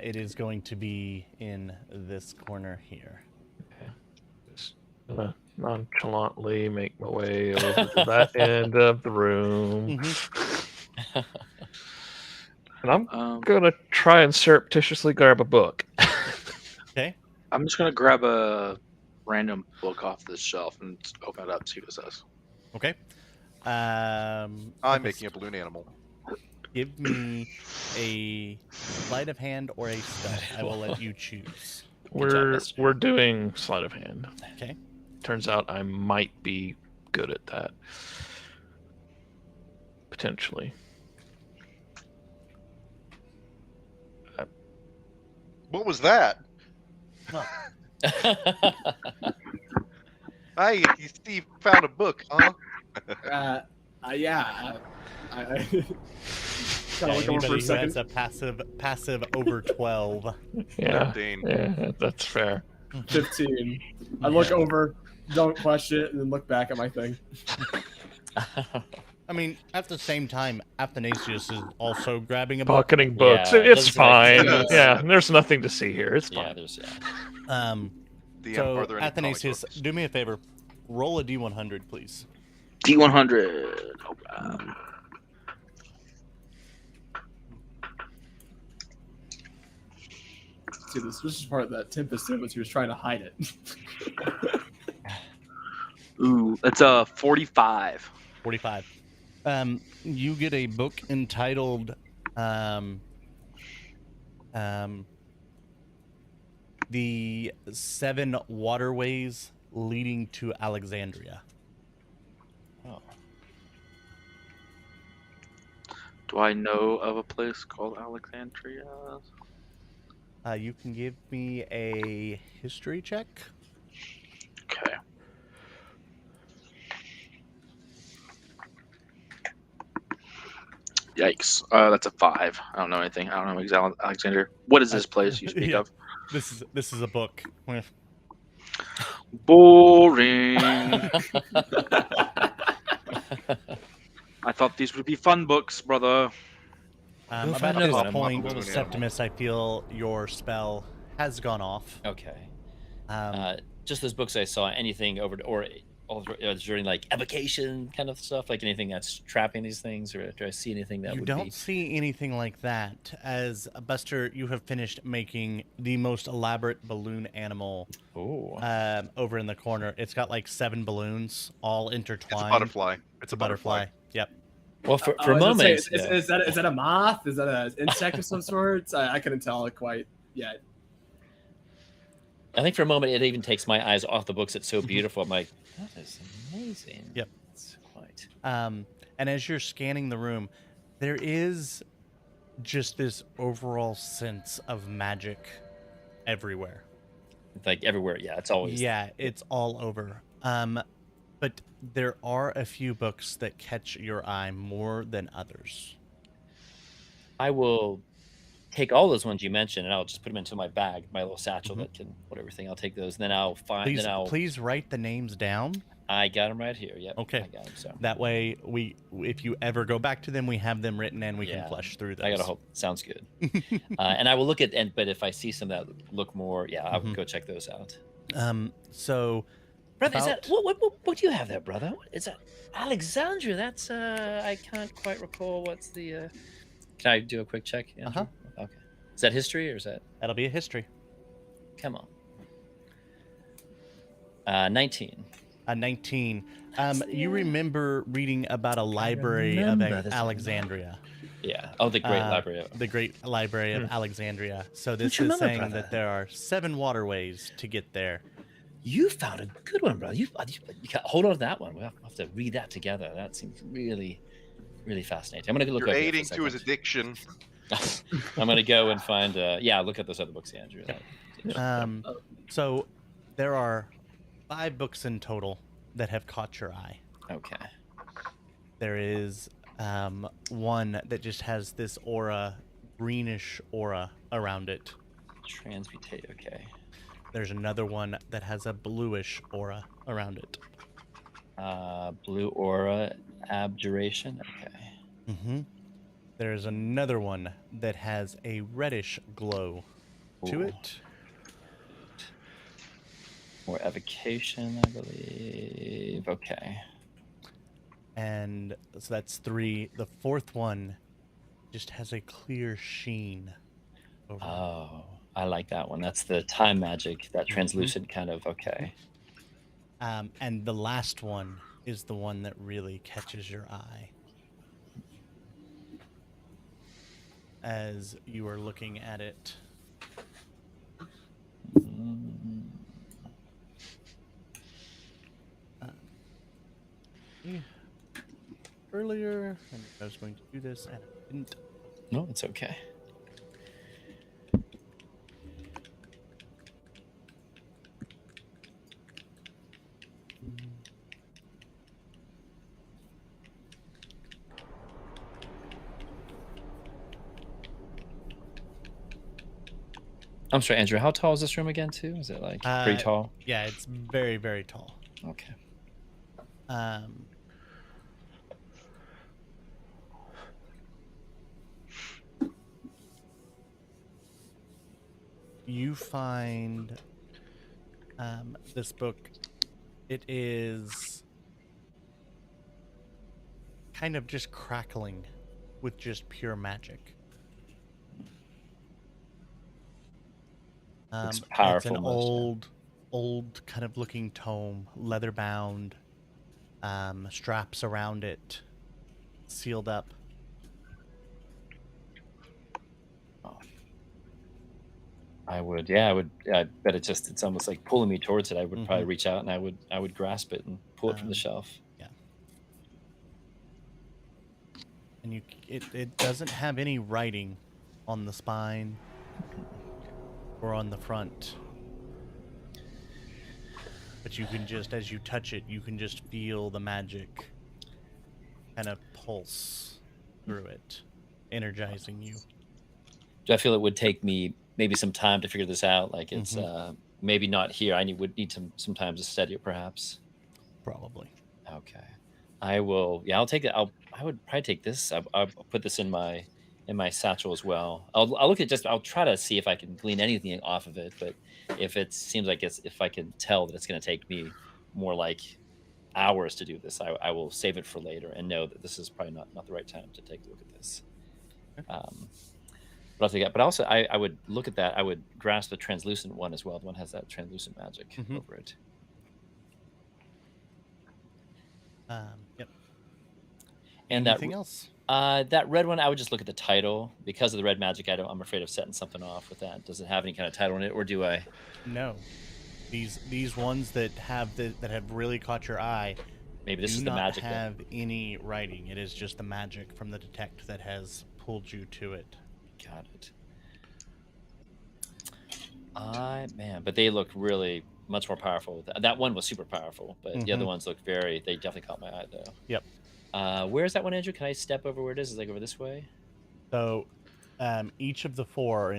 It is going to be in this corner here. Just gonna nonchalantly make my way over to that end of the room. And I'm gonna try and surreptitiously grab a book. Okay. I'm just gonna grab a random book off this shelf and open it up, see what it says. Okay. I'm Tempest, making a balloon animal. give me a sleight of hand or a spell. I will let you choose. We're doing sleight of hand. Okay. Turns out I might be good at that. Potentially. What was that? Hey, you Steve found a book, huh? Yeah. I kind of look over for Anybody a who second. has a passive over 12. Yeah, 15. yeah, that's fair. 15. I look over, don't question it, and then look back at my thing. I mean, at the same time, Athanasius is also grabbing a book. Pocketing books. Yeah, It's doesn't like fine. to- Yeah, there's nothing to see here. It's Yeah, fine. there's DM, So are there any comic Athanasius, books? do me a favor. Roll a D100, please. D100. Oh, God. See, this is part of that Tempest did was he was trying to hide it. Ooh, that's a 45. 45. You get a book entitled The 7 Waterways Leading to Alexandria. Oh. Do I know of a place called Alexandria? You can give me a history check. Okay. Yikes. That's a 5. I don't know anything. I don't know Alexander. What is this place you speak Yeah. of? This is a book. Boring. I thought these would be fun books, brother. We'll About find this another one. point, Balloon animal. Septimus, I feel your spell has gone off. Okay. Um, Just those books I saw, anything over or during like evocation kind of stuff, like anything that's trapping these things, or do I see anything that you would don't be? see anything like that. As Buster, you have finished making the most elaborate balloon animal Oh. over in the corner. It's got like 7 balloons all It's intertwined. a butterfly. It's a butterfly. Yep. Well, for I a was gonna moment, say, is that a moth? Is that an insect of some sort? I couldn't tell it quite yet. I think for a moment it even takes my eyes off the books. It's so beautiful. I'm like, that is amazing. Yep. It's quite. And as you're scanning the room, there is just this overall sense of magic everywhere. It's like everywhere. Yeah, it's always. Yeah, it's all over. But there are a few books that catch your eye more than others. I will take all those ones you mentioned, and I'll just put them into my bag, my little satchel that can whatever thing. I'll take those, and then I'll find. Please, Then I'll. please write the names down. I got them right here. Yep. Okay. I got them. So That way, if you ever go back to them, we have them written and we Yeah. can flesh through those. I gotta hope. Sounds good. And I will look at but if I see some that look more, yeah, I will go check those out. So, Brother, is about- that what do you have there, brother? What is that? Alexandria. That's I can't quite recall what's the. Can I do a quick check? Andrew? Uh-huh. Okay. Is that history or is that? that'll be a history. Come on. 19. A 19. You remember reading about a library of remember this. Alexandria. Yeah. Oh, the Great Library. The Great Library of Alexandria. So this you is remember, saying brother? that there are 7 waterways to get there. You found a good one, brother. You hold on to that one. We'll have to read that together. That seems really, really fascinating. I'm going to look You're over aiding to his addiction. I'm going to go and find, look at those other books, Andrew. So there are 5 books in total that have caught your eye. Okay. There is one that just has this greenish aura around it. Transmutate, okay. There's another one that has a bluish aura around it. Blue aura, abjuration, okay. Mm-hmm. There's another one that has a reddish glow to it. More evocation, I believe. Okay. And so that's 3. The 4th one just has a clear sheen over it. Oh, I like that one. That's the time magic, that translucent kind of, okay. And the last one is the one that really catches your eye. As you are looking at it. Earlier, and I was going to do this, and I didn't. No, it's okay. I'm sorry, Andrew. How tall is this room again, too? Is it like pretty tall? Yeah, it's very, very tall. Okay. You find this book. It is kind of just crackling with just pure magic. Looks It's powerful. an old kind of looking tome, leather bound, straps around it, sealed up. I bet it's almost like pulling me towards it. I would probably reach out and I would grasp it and pull it from the shelf. Yeah. And it doesn't have any writing on the spine or on the front. But you can just, as you touch it, you can just feel the magic kind of pulse through it, energizing you. Do I feel it would take me maybe some time to figure this out? Like it's maybe not here. Would need some time to study it, perhaps. Probably. Okay. I will. Yeah, I'll take it. I would probably take this. I'll put this in my satchel as well. I'll look at I'll try to see if I can glean anything off of it. But if it seems like if I can tell that it's going to take me more like hours to do this, I will save it for later and know that this is probably not the right time to take a look at this. But also, I would look at that. I would grasp the translucent one as well. The one has that translucent magic over it. Yep. And anything else? That red one, I would just look at the title. Because of the red magic, I'm afraid of setting something off with that. Does it have any kind of title in it, or do I? No. These ones that have really caught your eye. Maybe this is the magic. Do not have any writing. It is just the magic from the detect that has pulled you to it. Got it. But they look really much more powerful. That one was super powerful, but the other ones look they definitely caught my eye though. Yep. Where's that one, Andrew? Can I step over where it is? Is it like over this way? So, each of the 4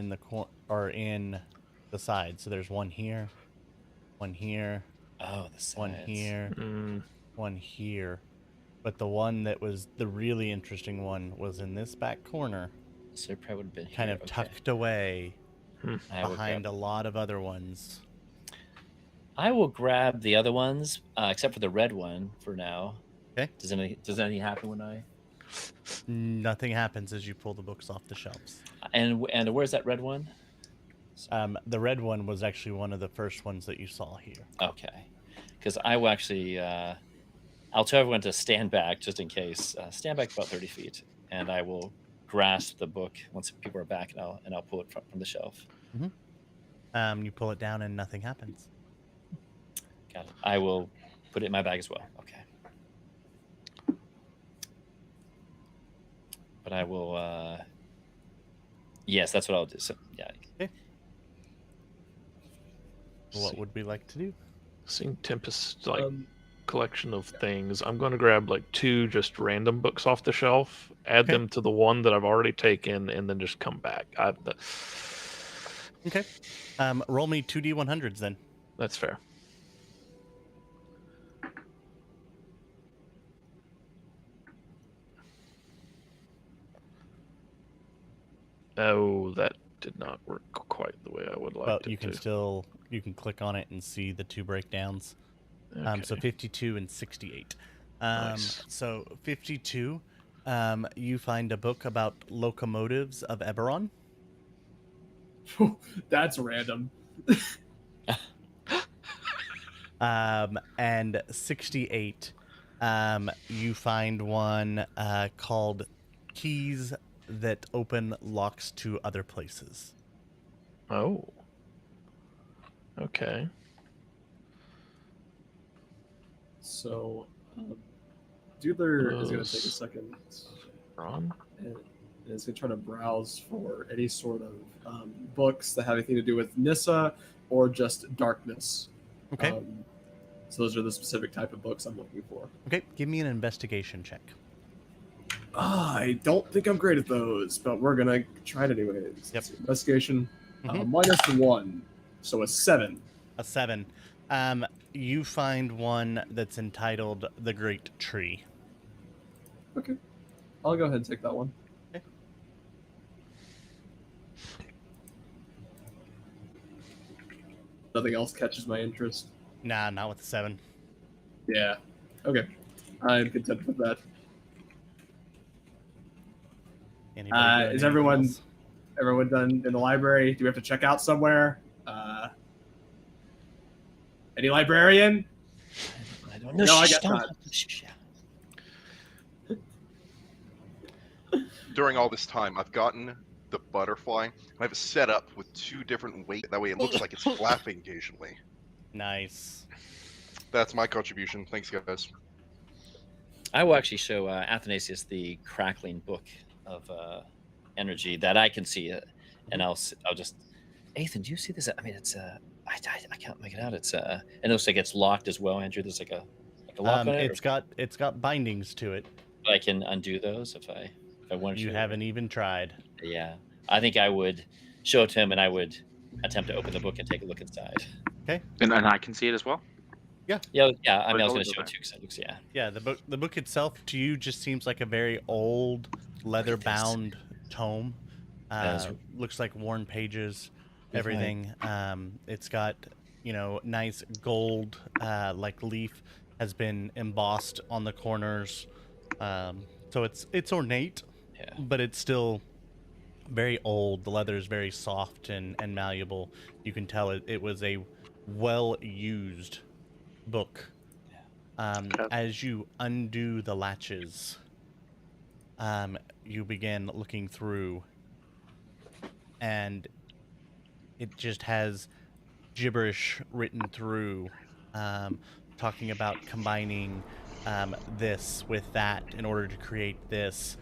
are in the side. So there's one here, one here. Oh, the sides. One here, one here. But the one that was the really interesting one was in this back corner. So it probably would have been kind of tucked away behind a lot of other ones. I will grab the other ones, except for the red one for now. Okay. Does anything happen when I? Nothing happens as you pull the books off the shelves. And where's that red one? The red one was actually one of the first ones that you saw here. Okay. because I will actually. I'll tell everyone to stand back just in case. Stand back about 30 feet, and I will grasp the book once people are back, and I'll pull it from the shelf. You pull it down and nothing happens. Got it. I will put it in my bag as well. Okay. But I will. Yes, that's what I'll do. So yeah. Okay. What would we like to do? Seeing Tempest collection of things, I'm going to grab like 2 just random books off the shelf, add Okay. them to the one that I've already taken, and then just come back. Okay. Roll me 2d100s then. That's fair. Oh, that did not work quite the way I would like But it you can to. you can click on it and see the 2 breakdowns. Okay. So 52 and 68. Nice. So 52, you find a book about locomotives of Eberron. That's random. And 68, you find one called Keys That Open Locks to Other Places. Oh. Okay. So, Doodler is going to take a Those- second Ron? and is going to try to browse for any sort of books that have anything to do with Nissa or just darkness. Okay. So those are the specific type of books I'm looking for. Okay, give me an investigation check. I don't think I'm great at those, but we're going to try it anyways. Yep. Investigation, Mhm. -1, so a 7. A 7. You find one that's entitled The Great Tree. Okay. I'll go ahead and take that one. Okay. Nothing else catches my interest. Nah, not with the 7. Yeah. Okay. I'm content with that. Anybody doing Is anything everyone else? done in the library? Do we have to check out somewhere? Any librarian? I don't know. No, I Shh, guess don't- not. shh, yeah. During all this time, I've gotten the butterfly. And I have it set up with 2 different weights. That way it looks like it's flapping occasionally. Nice. That's my contribution. Thanks, guys. I will actually show Athanasius the crackling book of energy that I can see, and I'll just, Ethan, do you see this? I mean, it's I can't make it out. It's and it looks like it's locked as well, Andrew. There's like a lock on it. It's got bindings to it. I can undo those if I wanted to. You haven't even tried. Yeah, I think I would show it to him, and I would attempt to open the book and take a look inside. Okay. And I can see it as well. Yeah. I mean, I was Wait, going hold to show on. it too because it looks, yeah. Yeah, the book itself to you just seems like a very old leather-bound tome. That's- Looks like worn pages, Right. everything. It's got, nice gold like leaf has been embossed on the corners. So it's ornate, Yeah. but it's still very old. The leather is very soft and malleable. You can tell it was a well-used book. Okay. As you undo the latches, you begin looking through, and it just has gibberish written through, talking about combining this with that in order to create this.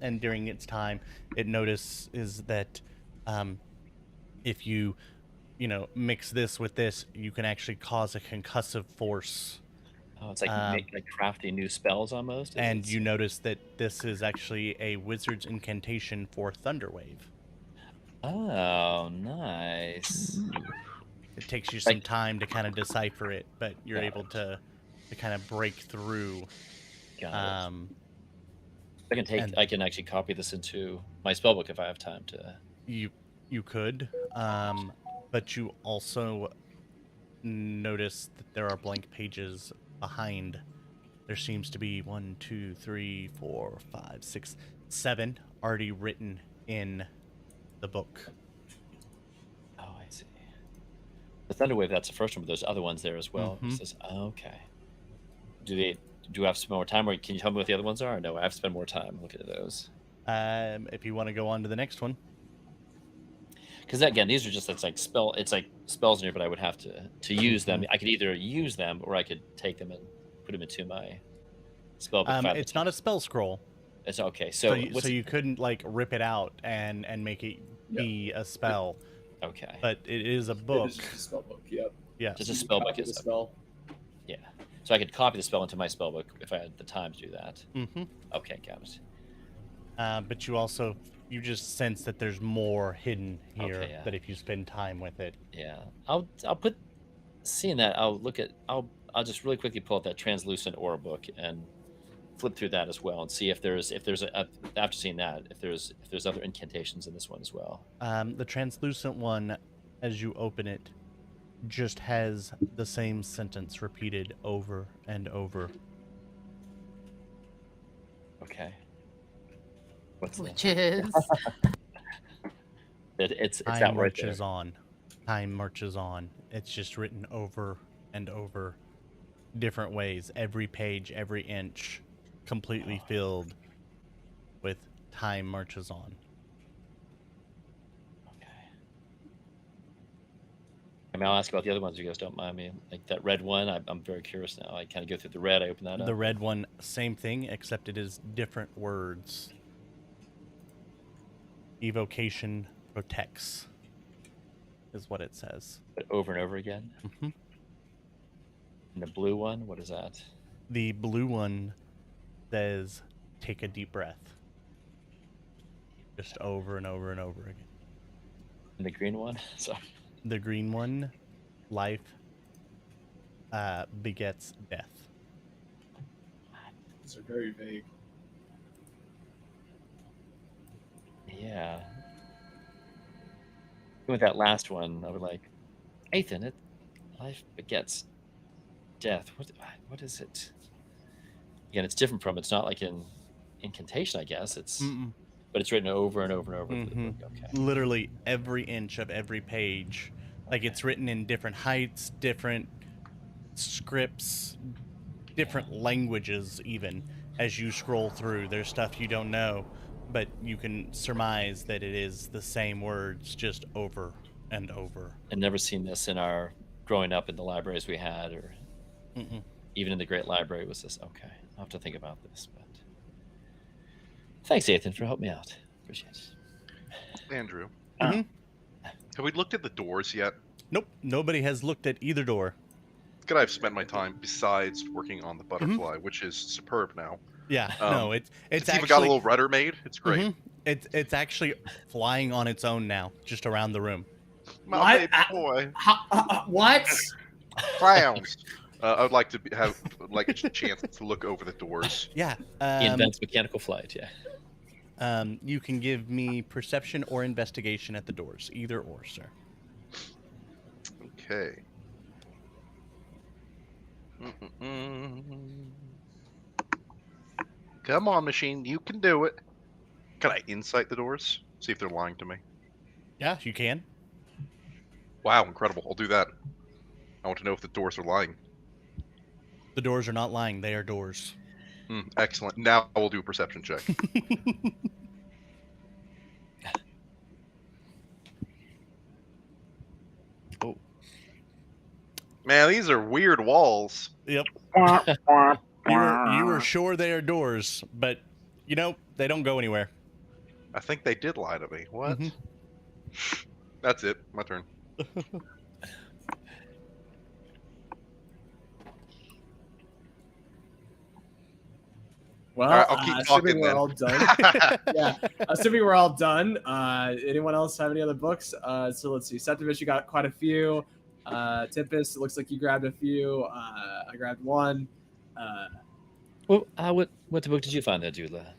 And during its time, it notices that if you mix this with this, you can actually cause a concussive force. Oh, it's like like crafting new spells almost. And you notice that this is actually a wizard's incantation for Thunderwave. Oh, nice. It takes you some time to kind of decipher it, but you're able to kind of break through. Got it. I can actually copy this into my spellbook if I have time to. You could, but you also notice that there are blank pages behind. There seems to be 1, 2, 3, 4, 5, 6, 7 already written in the book. Oh, I see. The Thunderwave, that's the first one, but there's other ones there as well. Mhm. It says, okay. Do I have to spend more time, or can you tell me what the other ones are? Or no, I have to spend more time looking at those. If you want to go on to the next one. Because again, these are just it's like spells in here, but I would have to use them. Mhm. I could either use them or I could take them and put them into my spell book. It's not a spell scroll, It's okay. so what's you couldn't like rip it out and make it be a spell. okay? But it is a It book. is just a spell book. Yep. Yeah. Just a spell book Copy the is spell. yeah. So I could copy the spell into my spell book if I had the time to do that. Mm-hmm. Okay, got it. But you just sense that there's more hidden here. Okay, yeah. That if you spend time with it. Yeah, I'll put. Seeing that, I'll just really quickly pull up that translucent aura book and flip through that as well and see if there's after seeing that if there's other incantations in this one as well. The translucent one, as you open it, just has the same sentence repeated over and over. Okay. What's Which is it's Time that right marches there. on. Time marches on. It's just written over and over, different ways. Every page, every inch, completely filled with time marches on. Okay. I mean, I'll ask about the other ones if you guys don't mind me. Like that red one, I'm very curious now. I kind of go through the red. I open that up. The red one, same thing, except it is different words. Evocation protects is what it says. But over and over again. Mm-hmm. And the blue one, what is that? The blue one says, take a deep breath. Just over and over and over again. And the green one? Sorry. The green one, life begets death. These are very vague. Yeah. With that last one, I would like, Ethan, life begets death. What is it? Again, it's different from. It's not like an incantation, I guess. But it's written over and over and over. Mm-hmm. Okay. Literally every inch of every page. Like it's written in different heights, different scripts, different languages even. As you scroll through, there's stuff you don't know, but you can surmise that it is the same words just over and over. I've never seen this in our growing up in the libraries we had, or even in the Great Library was this. Okay, I'll have to think about this. But thanks, Ethan, for helping me out. Appreciate it. Andrew, Mhm. have we looked at the doors yet? Nope, nobody has looked at either door. Could I have spent my time besides working on the butterfly, which is superb now? Yeah, no, it's It's actually even got a little rudder made. It's great. Mhm. It's actually flying on its own now, just around the room. My What? baby boy. What? Clowns. I would like to have like a chance to look over the doors. Yeah. He invents mechanical flight. Yeah. You can give me perception or investigation at the doors, either or, sir. Okay. Come on, machine. You can do it. Can I insight the doors? See if they're lying to me. Yeah, you can. Wow, incredible. I'll do that. I want to know if the doors are lying. The doors are not lying; they are doors. Excellent. Now I will do a perception check. Oh. Man, these are weird walls. Yep. You were sure they are doors, but they don't go anywhere. I think they did lie to me. What? Mhm. That's it. My turn. Well, All right, I'll keep talking assuming we're then. all done. Yeah, assuming we're all done. Anyone else have any other books? So let's see. Septimus, you got quite a few. Tempest, it looks like you grabbed a few. I grabbed one. Well, what book did you find there, Dula?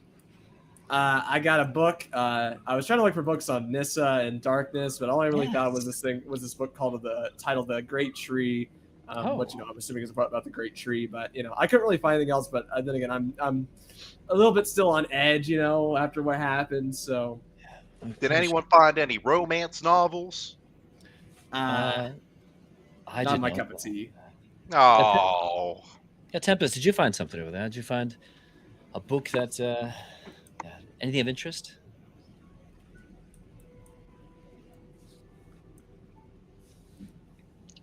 I got a book. I was trying to look for books on Nissa and Darkness, but all I really found was this book called titled The Great Tree. Which I'm assuming is about the Great Tree, but I couldn't really find anything else. But then again, I'm a little bit still on edge, after what happened. So, Did anyone find any romance novels? I Not did my not. cup of tea. Oh, Yeah, Tempest, did you find something over there? Did you find a book that, yeah, anything of interest?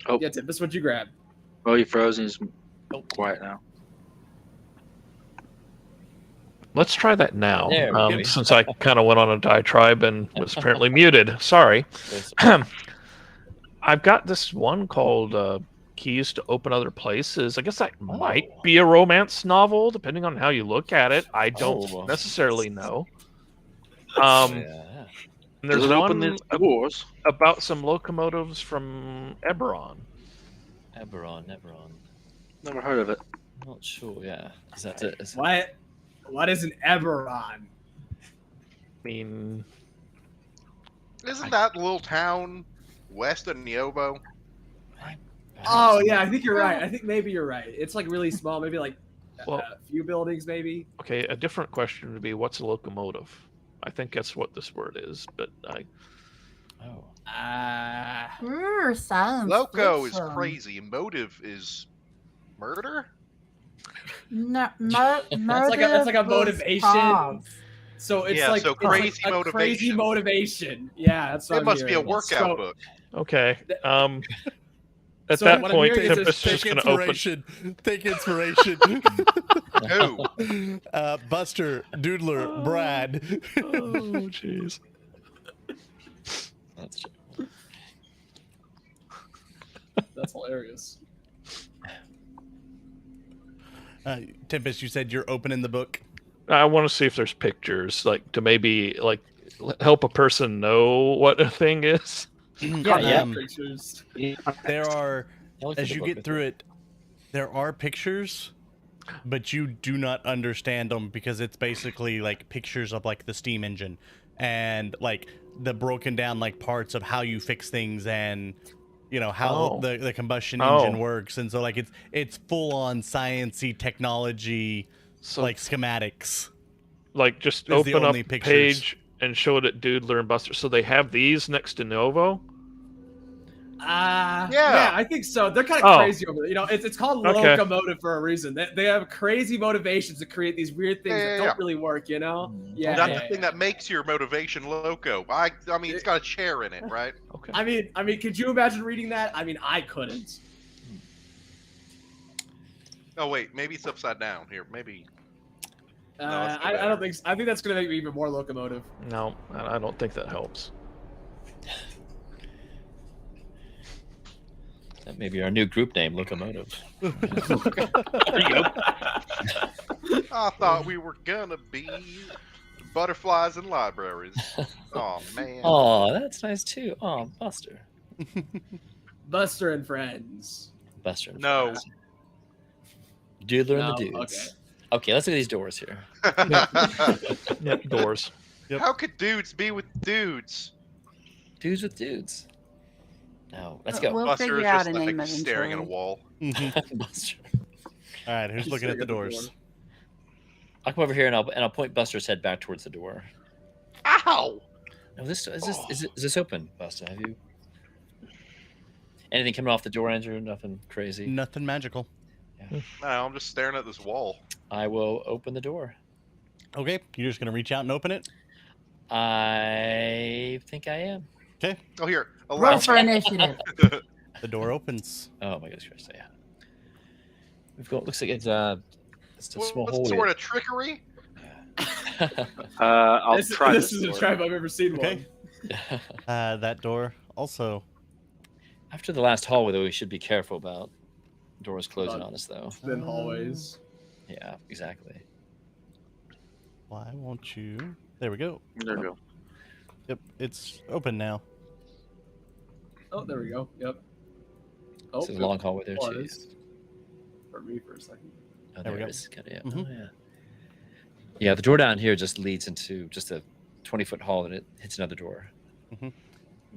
Oh, Yeah, Tempest, what'd you grab? oh, he froze and he's quiet now. Let's try that now, There we go. since I kind of went on a diatribe and was apparently muted. Sorry. I've got this one called Keys to Open Other Places. I guess that might Oh. be a romance novel, depending on how you look at it. I don't Oh. necessarily know. Yeah. And there's Does it open one these doors? about some locomotives from Eberron. Eberron. Never heard of it. Not sure. Yeah. Is that it? What is an Eberron? I mean, isn't that the little town west of Neobo? Oh yeah, I think you're right. I think maybe you're right. It's like really small, maybe like Well- a few buildings, maybe. okay, a different question would be, what's a locomotive? I think that's what this word is, but Oh. Science Loco is fiction. crazy. Motive is murder. No, It's like a motivation. So it's Yeah, like so it's like crazy a crazy motivation. motivation. Yeah, that's what It I'm must be a hearing. workout So- book. okay. At So that what I'm point, hearing is Tempest is just going to open. Take inspiration. Who? Buster, Doodler, Brad. Oh, jeez. That's true. That's hilarious. Tempest, you said you're opening the book. I want to see if there's pictures, like to maybe like help a person know what a thing is. Yeah. Pictures. There are, I'll look as for the you book get with through it, there are pictures, but you do not understand them because it's basically like pictures of like the steam engine and like the broken down like parts of how you fix things and you know how the combustion engine works, and so like it's full on sciencey technology, So like schematics. like just There's the open up only the pictures. page and show it at Doodler and Buster. So they have these next to Novo. Yeah, I think so. They're kind of crazy over there. You know, it's called Okay. locomotive for a reason. They have crazy motivations to create these weird things that don't really work. You know? Yeah. That's the thing that makes your motivation loco. I mean, it's got a chair in it, right? Okay. I mean, could you imagine reading that? I mean, I couldn't. Oh wait, maybe it's upside down here. Maybe. No, that's I better. don't think. I think that's gonna make me even more locomotive. No, I don't think that helps. That may be our new group name, Locomotive. I thought we were gonna be butterflies in libraries. Oh man. Oh, that's nice too. Oh, Buster. Buster and Friends. Buster. and No. Friends. Doodler and the No, dudes. Okay, let's look at these doors here. Yep, doors. Yep. How could dudes be with dudes? Dudes with dudes. No, let's go. We'll Buster figure is out just a name like staring at a eventually. wall. Buster. All right, who's looking at the doors? I'll come over here and I'll point Buster's head back towards the door. Ow! No, is this open, Buster? Have you anything coming off the door, Andrew? Nothing crazy. Nothing magical. No, I'm just staring at this wall. I will open the door. Okay, you're just gonna reach out and open it. I think I am. Okay, Oh, here. Roll Allow for initiative. the door opens. Oh my goodness Christ! Yeah. We've got. Looks like it's a small What's hole. the sort of trickery? I'll This try is a tribe I've ever seen Okay. one. That door also. After the last hallway, though, we should be careful about doors closing About- on us, though. Thin hallways. Yeah, exactly. Why won't you? There we go. There we go. Yep, it's open now. Oh, there we go. Yep. Oh, It's a long hallway there too. pause. For me for a second. Oh, There we there go. it is. Got it, yeah. Mhm. Oh, yeah. Yeah, the door down here just leads into just a 20-foot hall, and it hits another door.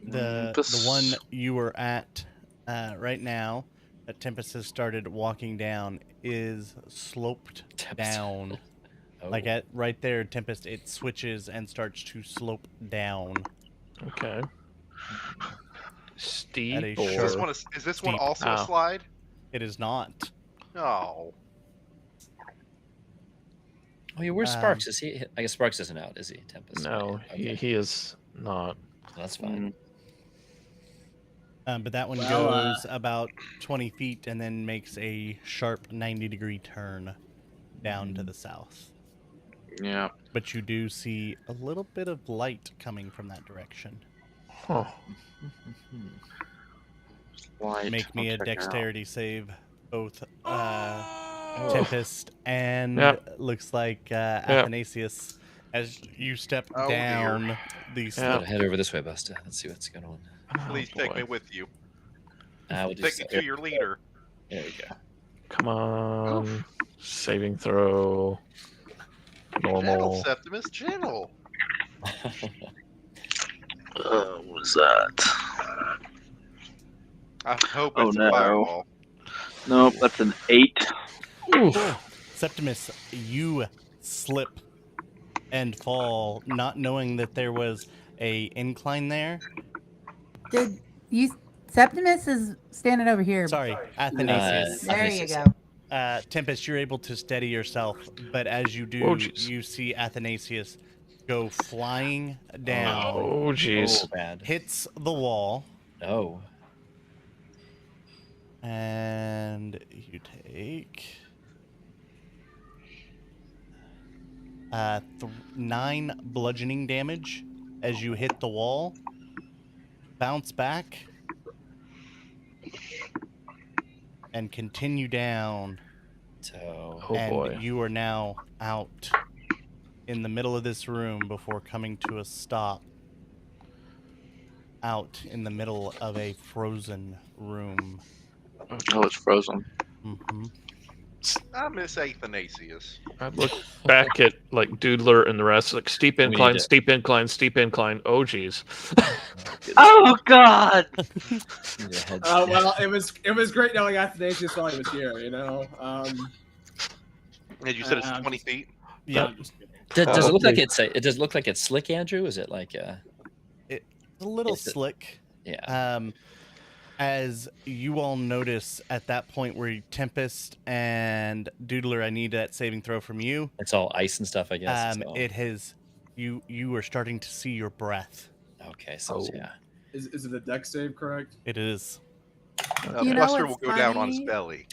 The one you were at right now that Tempest has started walking down is sloped Tempest. down. Oh. Like at right there, Tempest, it switches and starts to slope down. Okay. steep a or sharp- Is this one steep. also a Oh. slide? It is not. Oh. Oh, yeah, where's Sparks? Is he? I guess Sparks isn't out, is he? Tempest. no, Okay. he is not. That's fine. But that one Well, goes about 20 feet and then makes a sharp 90-degree turn down to the south. Yeah. But you do see a little bit of light coming from that direction. Huh. Light. Make me I'll a check it out. dexterity save, both Tempest and Yeah. looks like Athanasius. As you step Oh, dear. down the Yeah. slope. Head over this way, Buster. Let's see what's going on. Please Oh, take boy. me with you. We'll do Take me to your leader. There you go. Come on. Saving throw. Gentle, Normal. Septimus, gentle. What was that? I hope Oh, it's no. a fireball. Nope, that's an 8. Septimus, you slip and fall, not knowing that there was a incline there. Did you? Septimus is standing over here. Sorry, Athanasius. There you Athanasius. go. Tempest, you're able to steady yourself, but as you do, Oh, jeez. you see Athanasius go flying down, Oh, jeez. Oh, bad. hits the wall, No. and you take 9 bludgeoning damage as you hit the wall, bounce back, and continue down. So. Oh, and boy. you are now out in the middle of this room before coming to a stop. Out in the middle of a frozen room. Oh, it's frozen. Mm-hmm. I miss Athanasius. I'd look back at like Doodler and the rest, like steep We need incline, to- steep incline, steep incline. Oh, jeez. Oh, God! Well, it was great knowing Athanasius while he was here. You know. And you said it's I'm 20 just- feet? Yeah, I'm just kidding. Does it look like Okay. it does look like it's slick, Andrew? Is it like it's a little Is it- slick. yeah? As you all notice at that point where Tempest and Doodler, I need that saving throw from you. It's all ice and stuff, I guess. so- It has you are starting to see your breath. Okay, so Oh. yeah. Is it a deck save, correct? It is. You know Buster will what's go down on his funny? belly.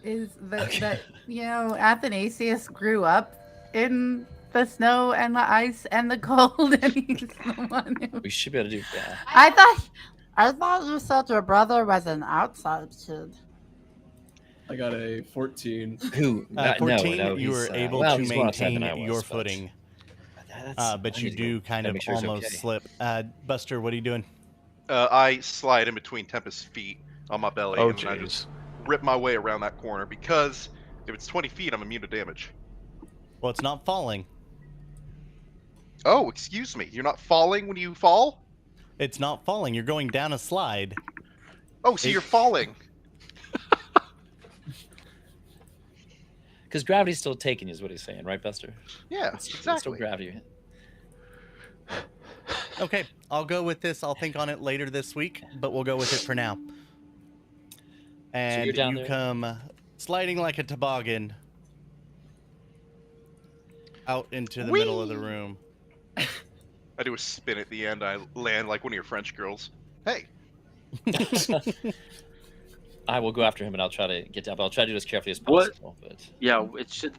Is that Okay. that Athanasius grew up in the snow and the ice and the cold, and he's the one who... We should be able to do that. I thought you said your brother was an outside kid. I got a 14. Who? 14, no, you he's, were able well, to he's more outside than maintain I your was, but footing, that's- but I you need to do go- kind gotta of make sure he's almost okay. slip. Buster, what are you doing? I slide in between Tempest's feet on my belly, Oh, and then I just jeez. rip my way around that corner because if it's 20 feet, I'm immune to damage. Well, it's not falling. Oh, excuse me. You're not falling when you fall? It's not falling. You're going down a slide. Oh, so you're falling. Because gravity's still taking you, is what he's saying, right, Buster? Yeah, It's still exactly. gravity. Okay, I'll go with this. I'll think on it later this week, but we'll go with it for now. And down you there? come sliding like a toboggan out into the middle of the Whee! room. I do a spin at the end. I land like one of your French girls. Hey, I will go after him and I'll try to get down, but I'll try to do it as carefully as What? possible. But Yeah,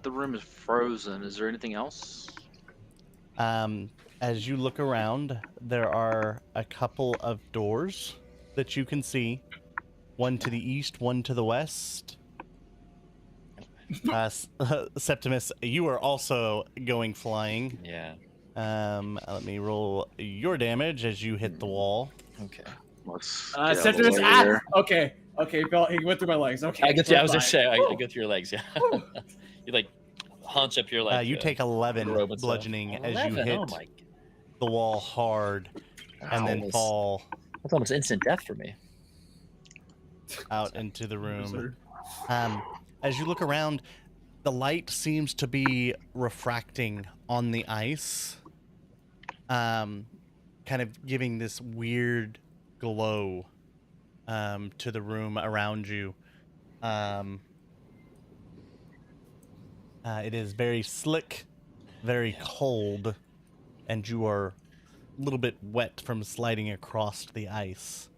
the room is frozen. Is there anything else? As you look around, there are a couple of doors that you can see. One to the east, one to the west. Septimus, you are also going flying. yeah, Let me roll your damage as you hit the wall. okay. Let's get out of the Septimus. way Ah, here. okay. He went through my legs. Okay. I go through. I was fine. gonna say I Woo. go through your legs. Yeah, you like hunch up your like. You take 11 robot stuff. bludgeoning as you 11, hit Oh my! the wall hard and then Almost- fall That's almost instant death for me. out into the room. Sir. As you look around, the light seems to be refracting on the ice, kind of giving this weird glow to the room around you. It is very slick, very cold, and you are a little bit wet from sliding across the ice.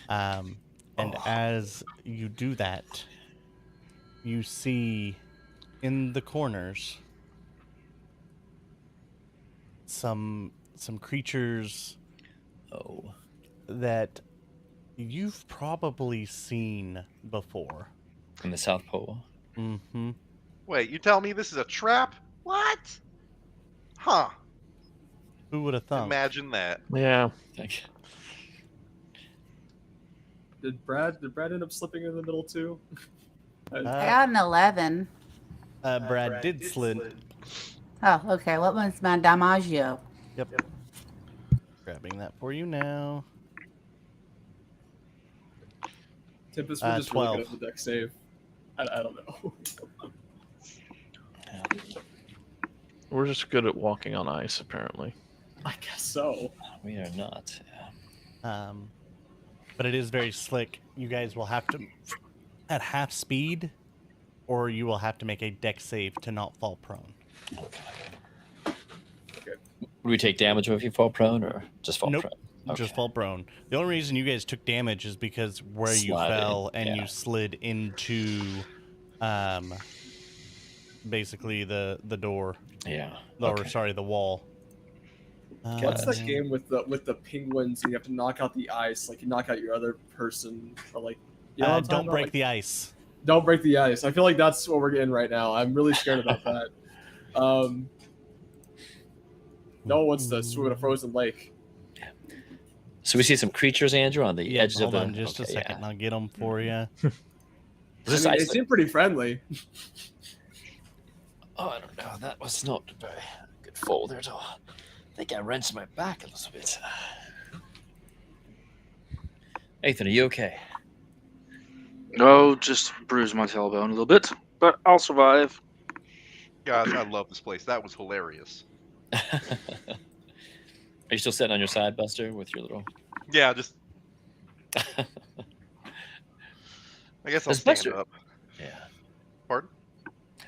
And as you do that, you see in the corners some creatures that you've probably seen before. In the South Pole. Mm-hmm. Wait, you tell me this is a trap? What? Huh. Who would have thought? Imagine that. Yeah. Thank you. Did Brad end up slipping in the middle too? I got an 11. Brad did slid. Oh, okay. What was my Damaggio? Yep. Grabbing that for you now. Tempest, we're just really 12. good at the deck save. I don't know. We're just good at walking on ice, apparently. I guess so. We are not. Yeah. But it is very slick. You guys will have to, at half speed, or you will have to make a deck save to not fall prone. Okay. Would we take damage if you fall prone, or just fall Nope. prone? Just fall prone. The only reason you guys took damage is because where you fell and you slid into, basically the door. Yeah. Or sorry, the wall. What's that game with the penguins? And you have to knock out the ice, like you knock out your other person, or like. You know Don't break the ice. Don't break the ice. I feel like that's what we're getting right now. I'm really scared about that. No one wants to swim in a frozen lake. So we see some creatures, Andrew, on the edges of the. Hold on just a second. I'll get them for you. They seem pretty friendly. Oh, I don't know. That was not a very good fall there at all. I think I wrenched my back a little bit. Ethan, are you okay? No, just bruised my tailbone a little bit, but I'll survive. Guys, I love this place. That was hilarious. Are you still sitting on your side, Buster, with your little? Yeah, just. I guess I'll stand up. Yeah. Pardon?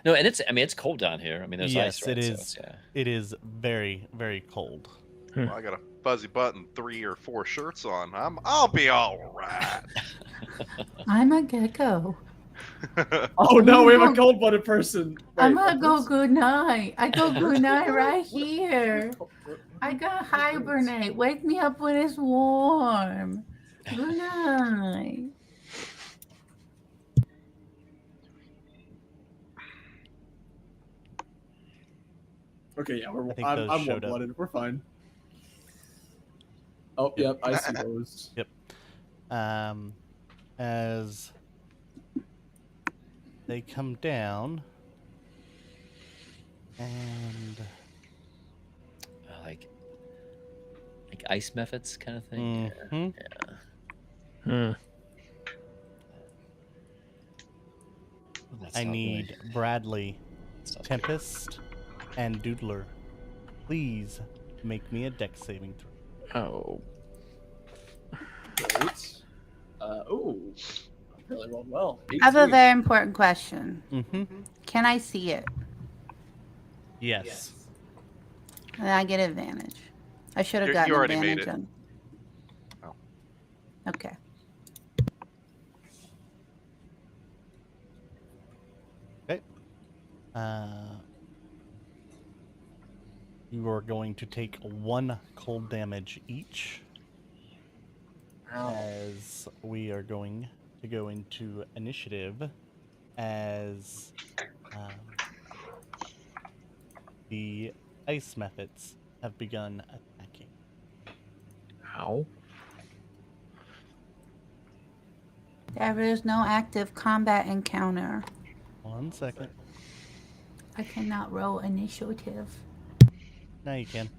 No, and it's cold down here. I mean, there's ice. Right? It is. So It is very, very cold. Well, I got a fuzzy button, 3 or 4 shirts on. I'll be all right. I'm a gecko. Oh no, we have a cold-blooded person. I'm gonna go good night. I go good night right here. I gotta hibernate. Wake me up when it's warm. Good night. Okay, yeah, I'm I'm warm-blooded. We're fine. Oh, yep, I see those. Yep. As they come down, and like ice methods kind of thing. Mm-hmm. Yeah. I need Bradley, Tempest, and Doodler. Please make me a deck saving throw. Oh. Great. Ooh. I really rolled well. I have a very important question. Mm-hmm. Can I see it? Yes. Then I get advantage. I should have You gotten already made advantage it. on. Oh. Okay. Okay. You are going to take 1 cold damage each. As we are going to go into initiative as the ice methods have begun attacking. How? There is no active combat encounter. 1 second. I cannot roll initiative. Now you can.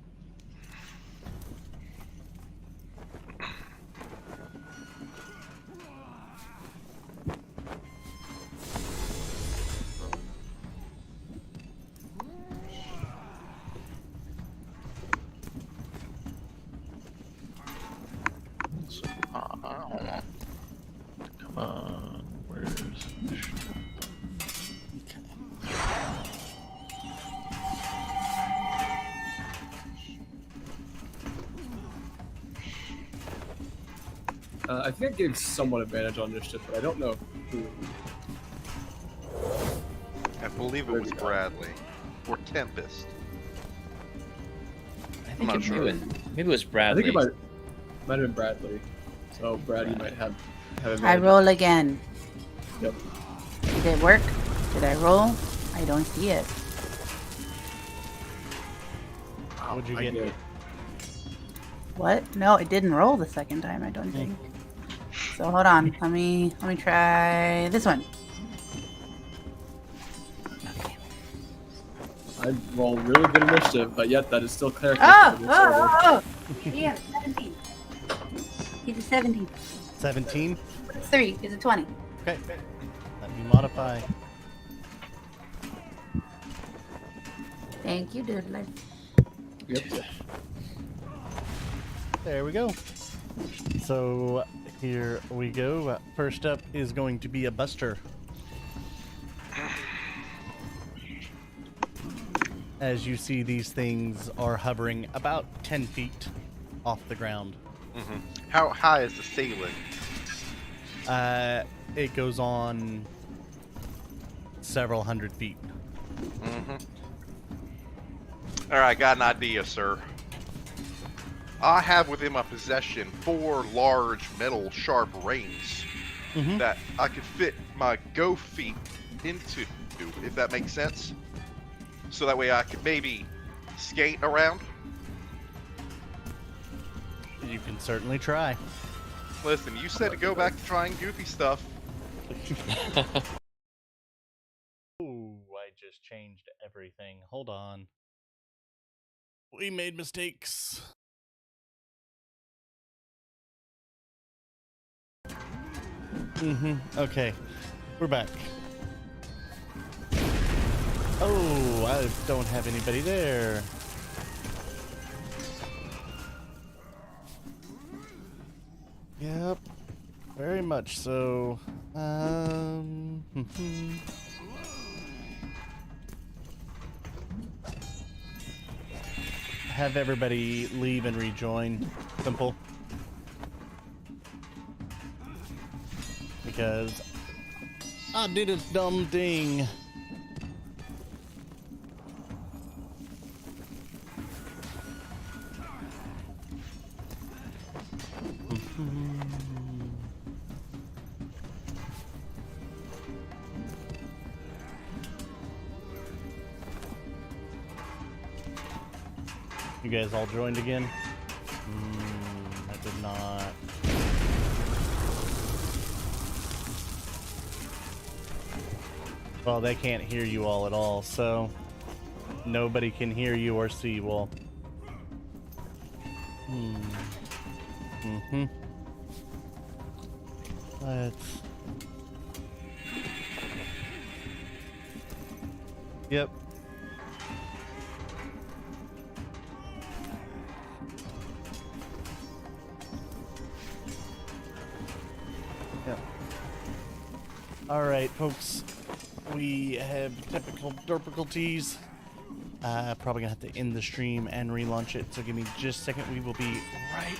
Where's I think I gave somewhat advantage on initiative, but I don't know who. I believe it was Bradley or Tempest. I think not sure. maybe it was I Bradley. think it might have been Bradley. So Brad, you might have advantage. I roll again. Yep. Did it work? Did I roll? I don't see it. What'd you I get? did. What? No, it didn't roll the second time, I don't think. So hold on. Let me try this one. Okay. I roll really good initiative, but yet that is still character. Oh! Yeah, 17. He's a 17. 17. It's 3. He's a 20. Okay. Let me modify. Thank you, Doodler. Yep. There we go. So here we go. First up is going to be a Buster. As you see, these things are hovering about 10 feet off the ground. Mm-hmm. How high is the ceiling? It goes on several hundred feet. Mm-hmm. All right, got an idea, sir. I have within my possession 4 large metal sharp rings that I could fit my go feet into, if that makes sense. So that way I could maybe skate around. You can certainly try. Listen, you said to go back to trying goofy stuff. Ooh, I just changed everything. Hold on. We made mistakes. Okay. We're back. Oh, I don't have anybody there. Yep. Very much so. Have everybody leave and rejoin. Simple. Because I did a dumb thing. You guys all joined again? I did not. Well, they can't hear you all at all, so nobody can hear you or see you all. Let's... Yep. All right, folks. We have typical difficulties. Probably gonna have to end the stream and relaunch it. So give me just a second. We will be right